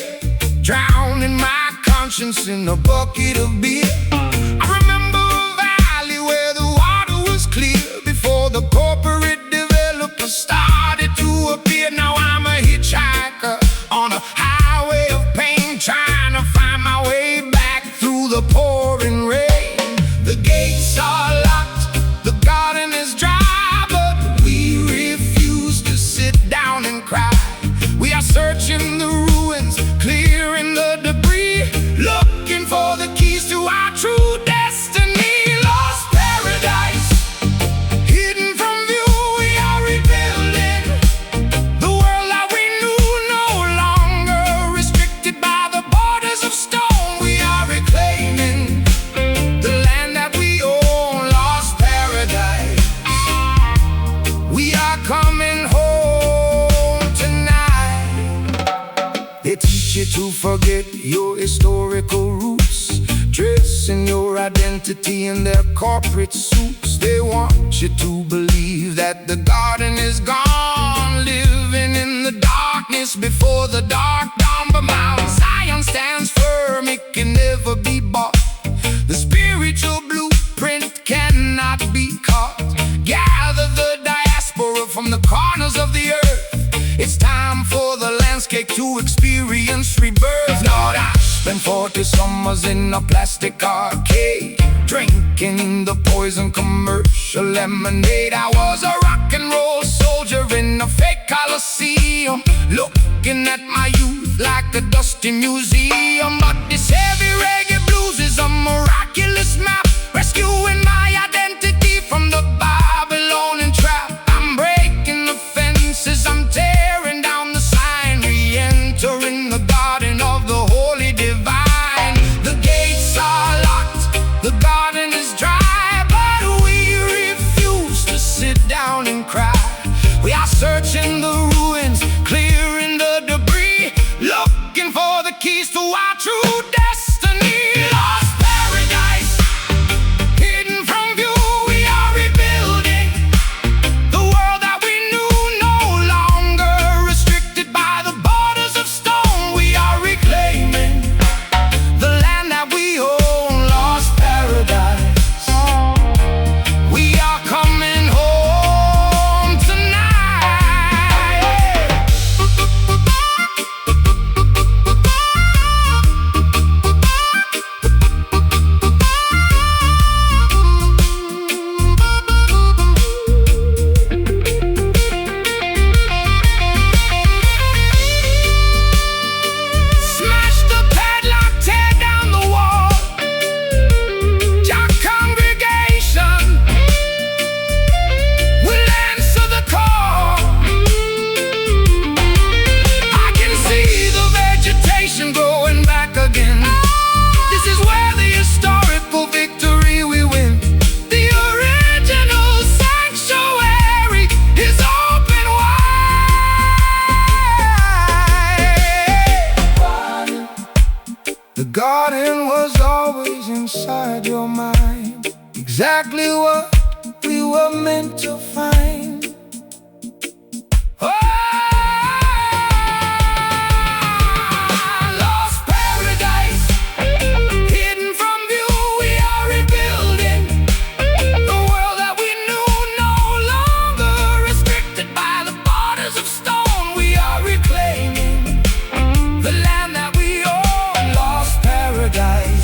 drowning my conscience in a bucket of beer. I remember a valley where the water was clear before the corporate developers started to appear. Now I'm a hitchhiker on a highway of pain, trying to find my way back through the pouring rain. The gates are locked, the garden is dry, but we refuse to sit down and cry. We are searching the ruins, clearing the debris, looking for the keys to our true destiny. Lost paradise, hidden from view, we are rebuilding the world that we knew, no longer restricted by the borders of stone. We are reclaiming the land that we own. Lost paradise, we are coming home tonight. They teach you to forget your historical roots, dressing your identity in their corporate suits. They want you to believe that the garden is gone, living in the darkness before the dark dawn. But Mount Zion stands firm, it can never be bought. The spiritual blueprint cannot be caught. Gather the diaspora from the corners of the earth. It's time for the landscape to experience rebirth. Lord, I spent 40 summers in a plastic arcade, drinking the poison commercial lemonade. I was a rock and roll soldier in a fake coliseum, looking at my youth like a dusty museum. But this heavy reggae blues is a miraculous map, rescuing my identity from the Babylonian trap. I'm breaking the fences, I'm tearing down the sign, re-entering the garden of the holy divine. The gates are locked, the garden is dry, but we refuse to sit down and cry. We are searching the ruins, clearing the debris, looking for the keys to our true destiny. Lost paradise, exactly what we were meant to find. Oh, lost paradise, hidden from view, we are rebuilding the world that we knew, no longer restricted by the borders of stone. We are reclaiming the land that we own, lost paradise.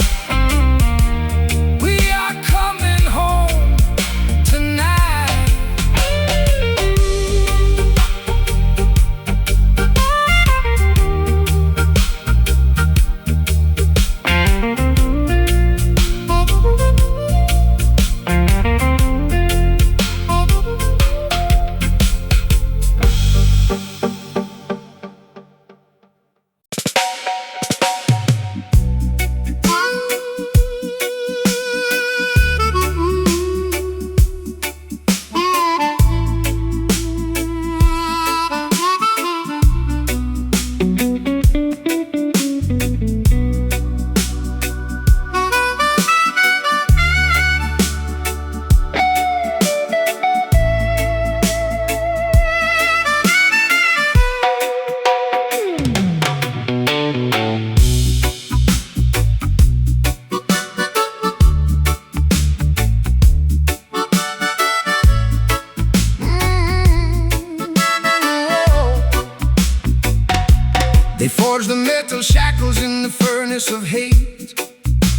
They forged the metal shackles in the furnace of hate,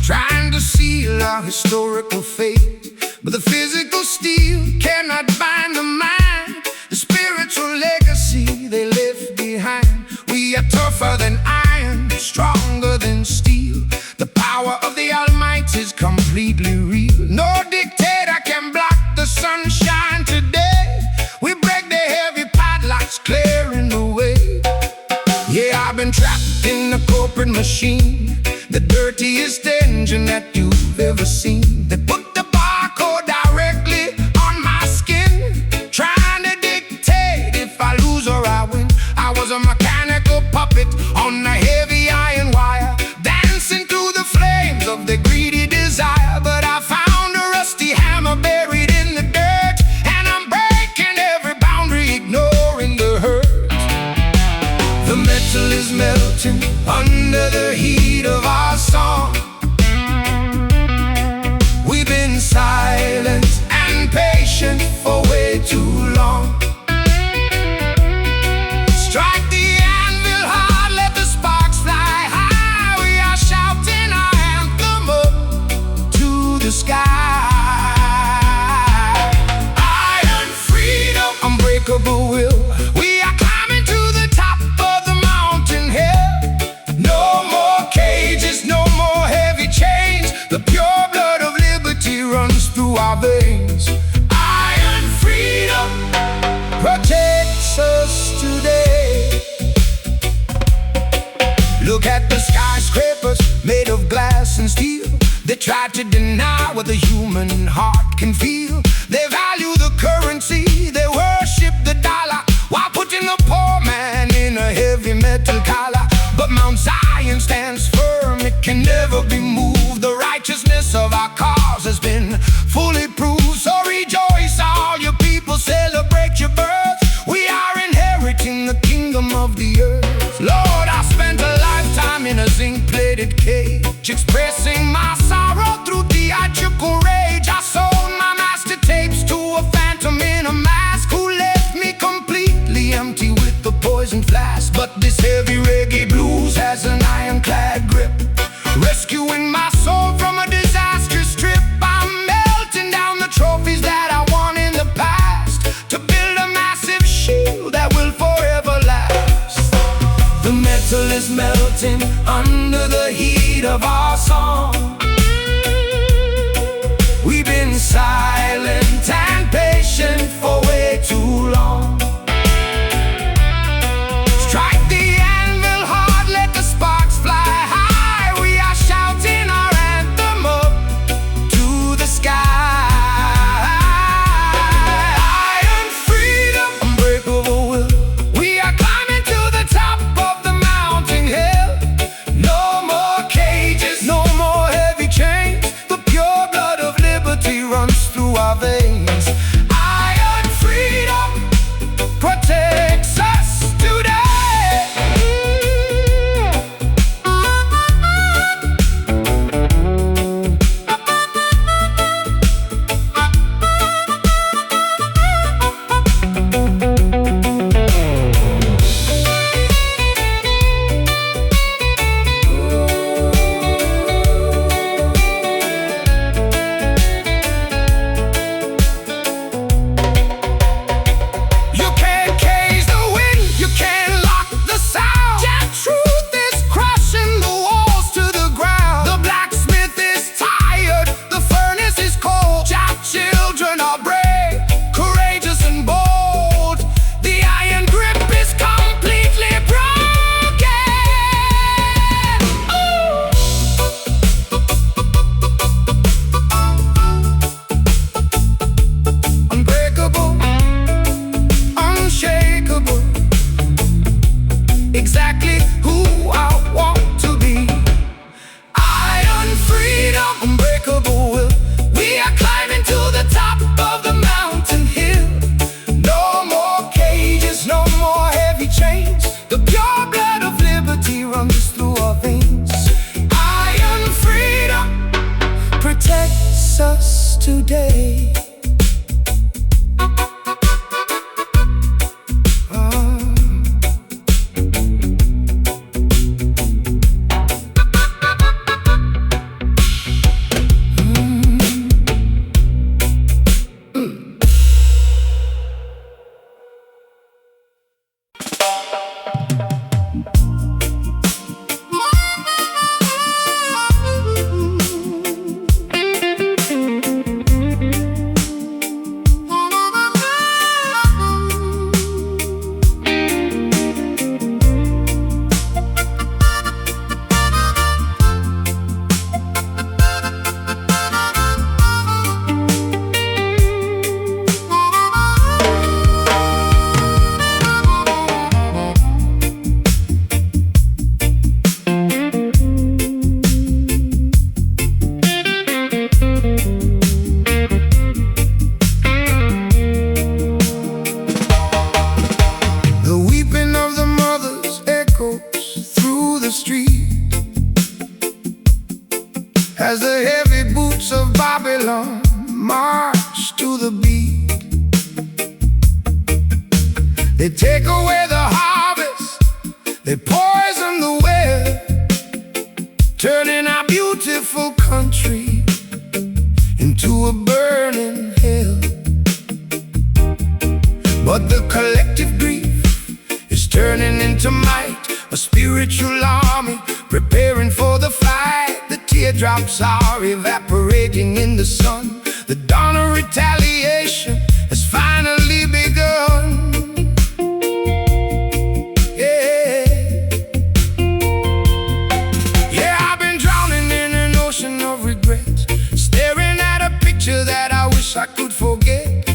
trying to seal our historical fate. But the physical steel cannot bind the mind, the spiritual legacy they left behind. We are tougher than iron, stronger than steel. The power of the Almighty is completely real. No dictator can block the sunshine today. We break the heavy padlocks, clearing the way. Yeah, I've been trapped in the corporate machine, the dirtiest engine that you've ever seen. They put the barcode directly on my skin, trying to dictate if I lose or I win. I was a mechanical puppet on a heavy iron wire, dancing through the flames of the greedy desire. But I found a rusty hammer buried in the dirt, and I'm breaking every boundary, ignoring the hurt. The metal is melting under the heat of our song. We've been silent and patient for way too long. Strike the anvil hard, let the sparks fly high. We are shouting our anthem up to the sky. Iron freedom, unbreakable will. We are climbing to the top of the mountain hill. No more cages, no more heavy chains. The pure blood of liberty runs through our veins. Iron freedom protects us today. Look at the skyscrapers made of glass and steel. They try to deny what the human heart can feel. They value the currency, they worship the dollar, while putting the poor man in a heavy metal collar. But Mount Zion stands firm, it can never be moved. The righteousness of our cause has been fully proved. So rejoice, all you people, celebrate your birth. We are inheriting the kingdom of the earth. Lord, I spent a lifetime in a zinc-plated cage, expressing my sorrow through theatrical rage. I sold my master tapes to a phantom in a mask, who left me completely empty with the poison flask. But this heavy reggae blues has an ironclad grip, rescuing my soul from a disastrous trip. I'm melting down the trophies that I won in the past, to build a massive shield that will forever last. The metal is melting under the heat of our song. We've been silent and patient for way too long. Strike the anvil hard, let the sparks fly high. We are shouting our anthem up to the sky. Iron freedom, unbreakable will. We are climbing to the top of the mountain hill. No more cages, no more heavy chains. The pure blood of liberty runs day. As the heavy boots of Babylon march to the beat, they take away the harvest, they poison the well, turning our beautiful country into a burning hell. But the collective grief is turning into might, a spiritual army preparing for the fight. The teardrops are evaporating in the sun. The dawn of retaliation has finally begun. Yeah, I've been drowning in an ocean of regrets, staring at a picture that I wish I could forget.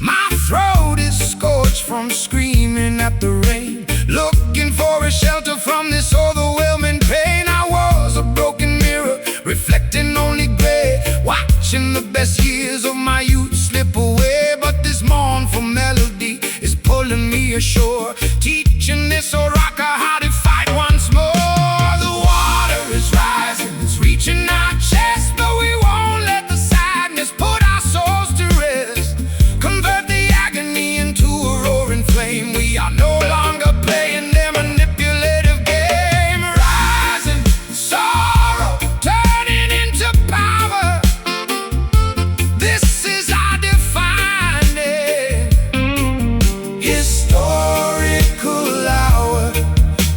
My throat is scorched from screaming at the rain, looking for a shelter from this overwhelming pain. I was a broken mirror, reflecting only gray, watching the best years of my youth slip away. But this mournful melody is pulling me ashore, teaching this old rocker how to fight once more. The water is rising, it's reaching our chest, but we won't let the sadness put our souls to rest. Convert the agony into a roaring flame. We are no longer playing their manipulative game. Rising sorrow, turning into power. This is our defining historical hour.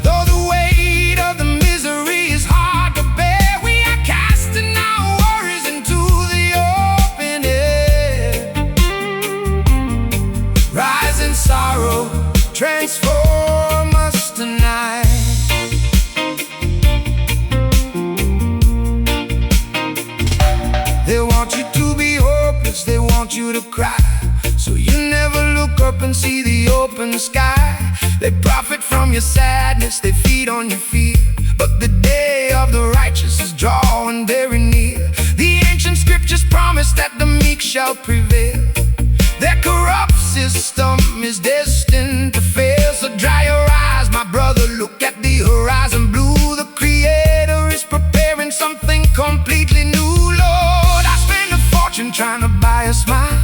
Though the weight of the misery is hard to bear, we are casting our worries into the open air. Rising sorrow, transform us tonight. They want you to be hopeless, they want you to cry, so you never look up and see the open sky. They profit from your sadness, they feed on your fear, but the day of the righteous is drawing very near. The ancient scriptures promise that the meek shall prevail. Their corrupt system is destined to fail. So dry your eyes, my brother, look at the horizon blue. The Creator is preparing something completely new. Lord, I spend a fortune trying to buy a smile,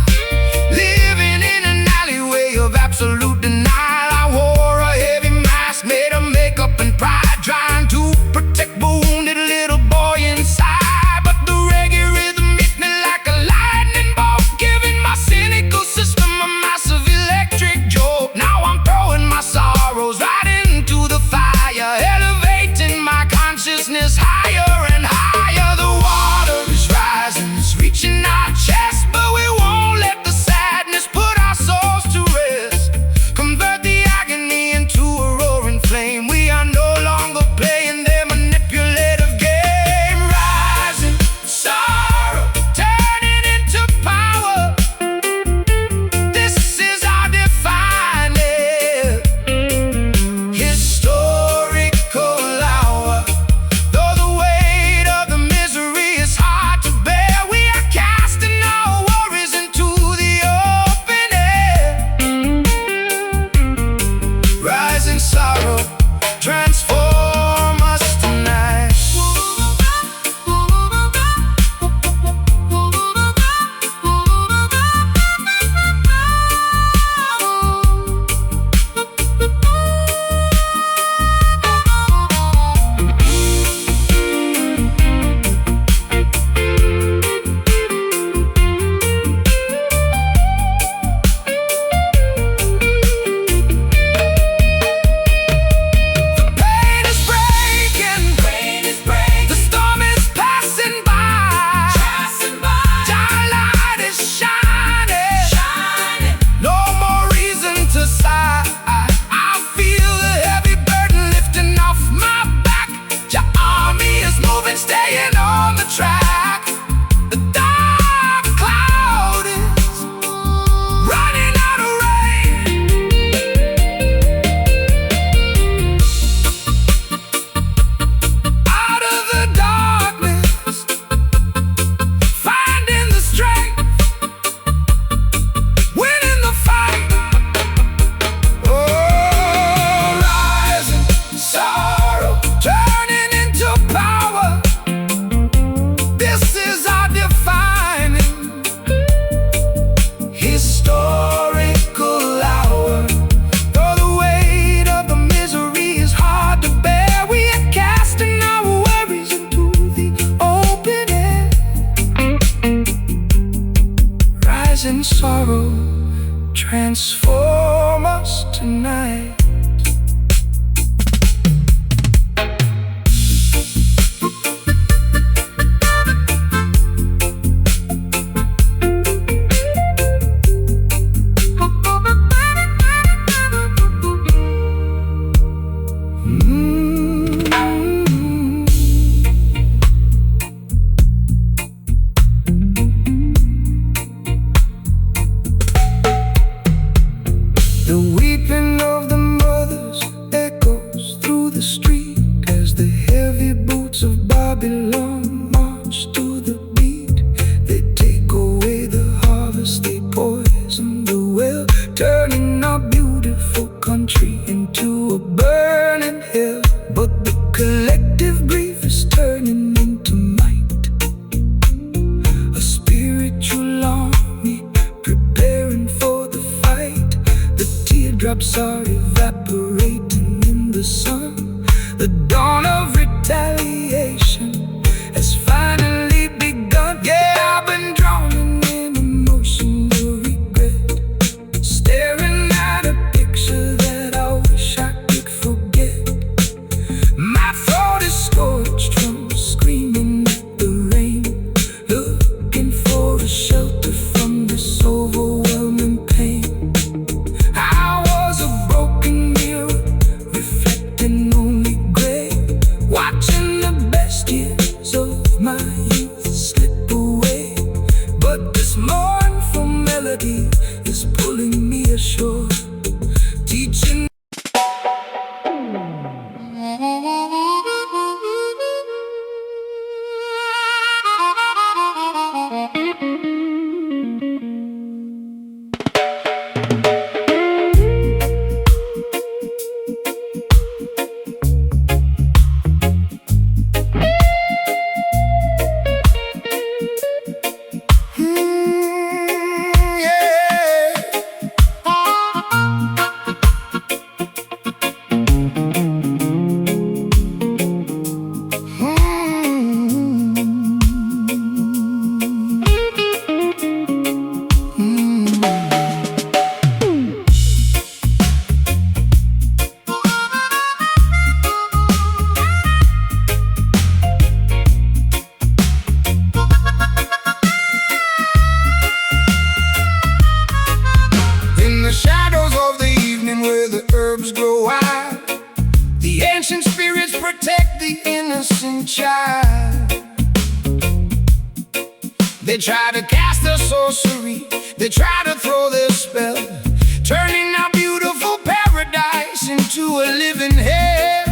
living in an alleyway of absolute denial. I wore a heavy mask made of makeup and pride, trying to protect the wounded little boy inside. But the reggae rhythm hit me like a lightning bolt, giving my cynical system a massive electric jolt. Now I'm throwing my sorrows right into the fire, elevating my consciousness higher and higher. The water is rising, it's reaching our chest, but we won't let the sadness in sorrow, transform us tonight. The weeping of the mothers echoes through the street as the heavy boots of Babylon march to the beat. They take away the harvest, they poison the well, turning our beautiful country into a burning hell. But the collective grief is turning into might, a spiritual army preparing for the fight. The teardrops are evaporating in the sun. The dawn of retaliation has finally begun. Yeah, I've been drowning in emotions of regret, staring at a picture that I wish I could forget. My throat is scorched from screaming at the rain, looking for a shelter from this overwhelming pain. I was a broken mirror, reflecting only gray, watching the best years of my youth slip away. But this mournful melody is pulling me ashore, teaching. In the shadows of the evening where the herbs grow wild, the ancient spirits protect the innocent child. They try to cast their sorcery, they try to throw their spell, turning our beautiful paradise into a living hell.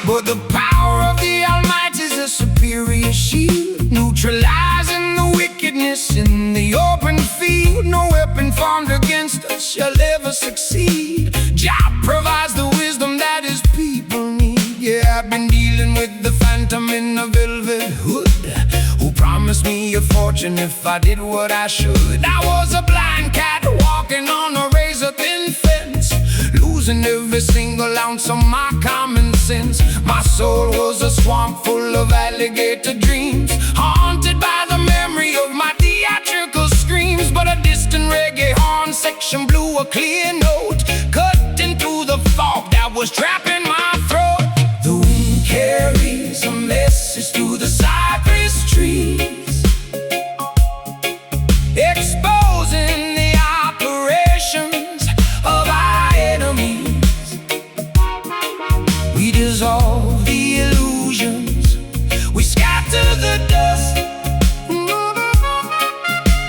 But the power of the Almighty is a superior shield, neutralizing the wickedness in the open field. No weapon formed against us shall ever succeed. Jah provides the wisdom that his people need. Yeah, I've been dealing with the phantom in a velvet hood, who promised me a fortune if I did what I should. I was a blind cat walking on a razor-thin fence, losing every single ounce of my common sense. My soul was a swamp full of alligator dreams, haunted by the memory of my theatrical screams. But a distant reggae horn section blew a clear note, cutting through the fog that was trapping my throat. The wind carries a message through the cypress trees, exposing the operations of our enemies. We dissolve the illusions, we scatter the dust,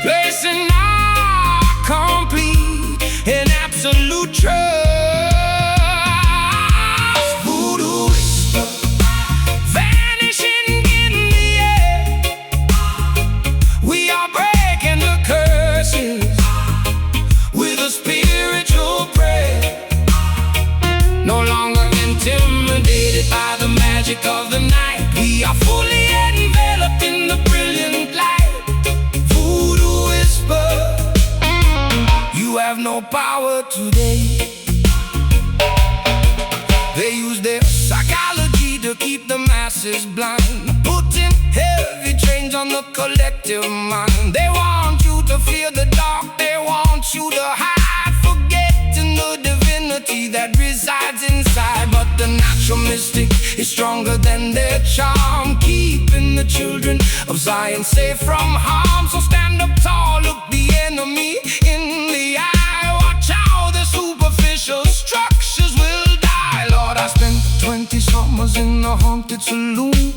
placing our complete and absolute trust. Voodoo whisper, vanishing in the air. We are breaking the curses with a spiritual prayer. No longer intimidated by the magic of the night, we are fully enveloped in the brilliant light. Voodoo whisper, you have no power today. They use their psychology to keep the masses blind, putting heavy chains on the collective mind. They want to fear the dark, they want you to hide, forgetting the divinity that resides inside. But the natural mystic is stronger than their charm, keeping the children of Zion safe from harm. So stand up tall, look the enemy in the eye. Watch how the superficial structures will die. Lord, I spent 20 summers in a haunted saloon,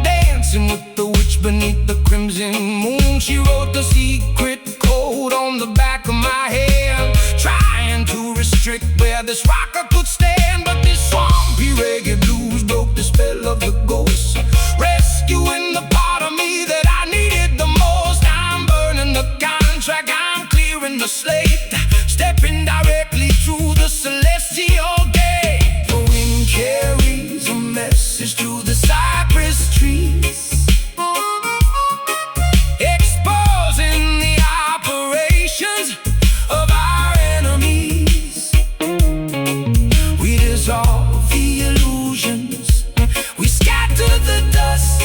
dancing with the witch beneath the crimson moon. She wrote the secret code on the back of my hand, trying to restrict where this rocker could stand. But this swampy reggae blues broke the spell of the ghost, rescuing the part of me that I needed the most. I'm burning the contract, I'm clearing the slate, stepping directly through the celestial gate. The wind carries a message through the cypress trees, exposing the operations of our enemies. We dissolve the illusions, we scatter the dust,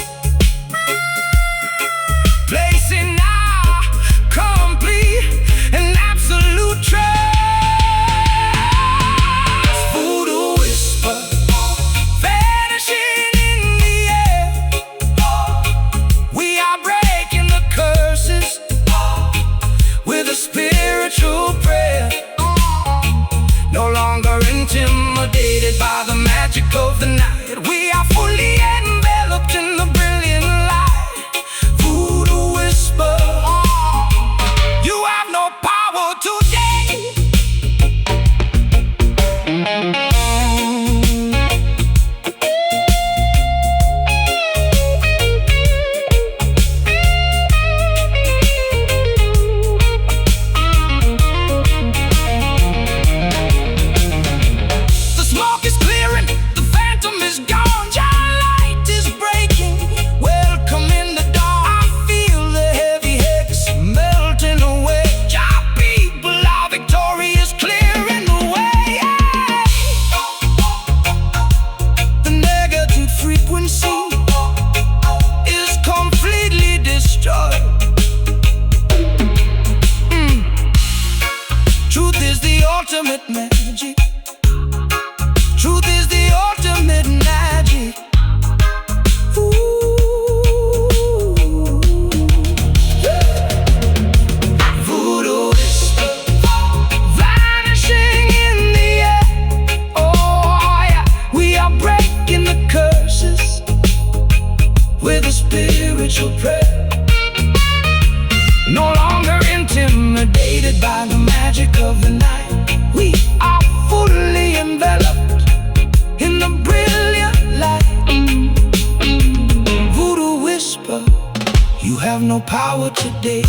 placing our complete and absolute trust. Voodoo whisper, vanishing in the air. We are breaking the curses with a spiritual prayer. No longer intimidated by the magic of the night, we are fully enveloped in the brilliant light. Voodoo whisper, you have no power today. The smoke is clearing, the phantom is gone, giant light is breaking. Welcome in the dawn. I feel the heavy hex melting away. Our people are victorious, clearing the way. The negative frequency is completely destroyed. Truth is the ultimate magic. Truth is the ultimate magic. Voodoo whisper, vanishing in the air. Oh yeah, we are breaking the curses with a spiritual prayer. No longer intimidated by the magic of the night, we are fully enveloped in the brilliant light. Voodoo whisper, you have no power today.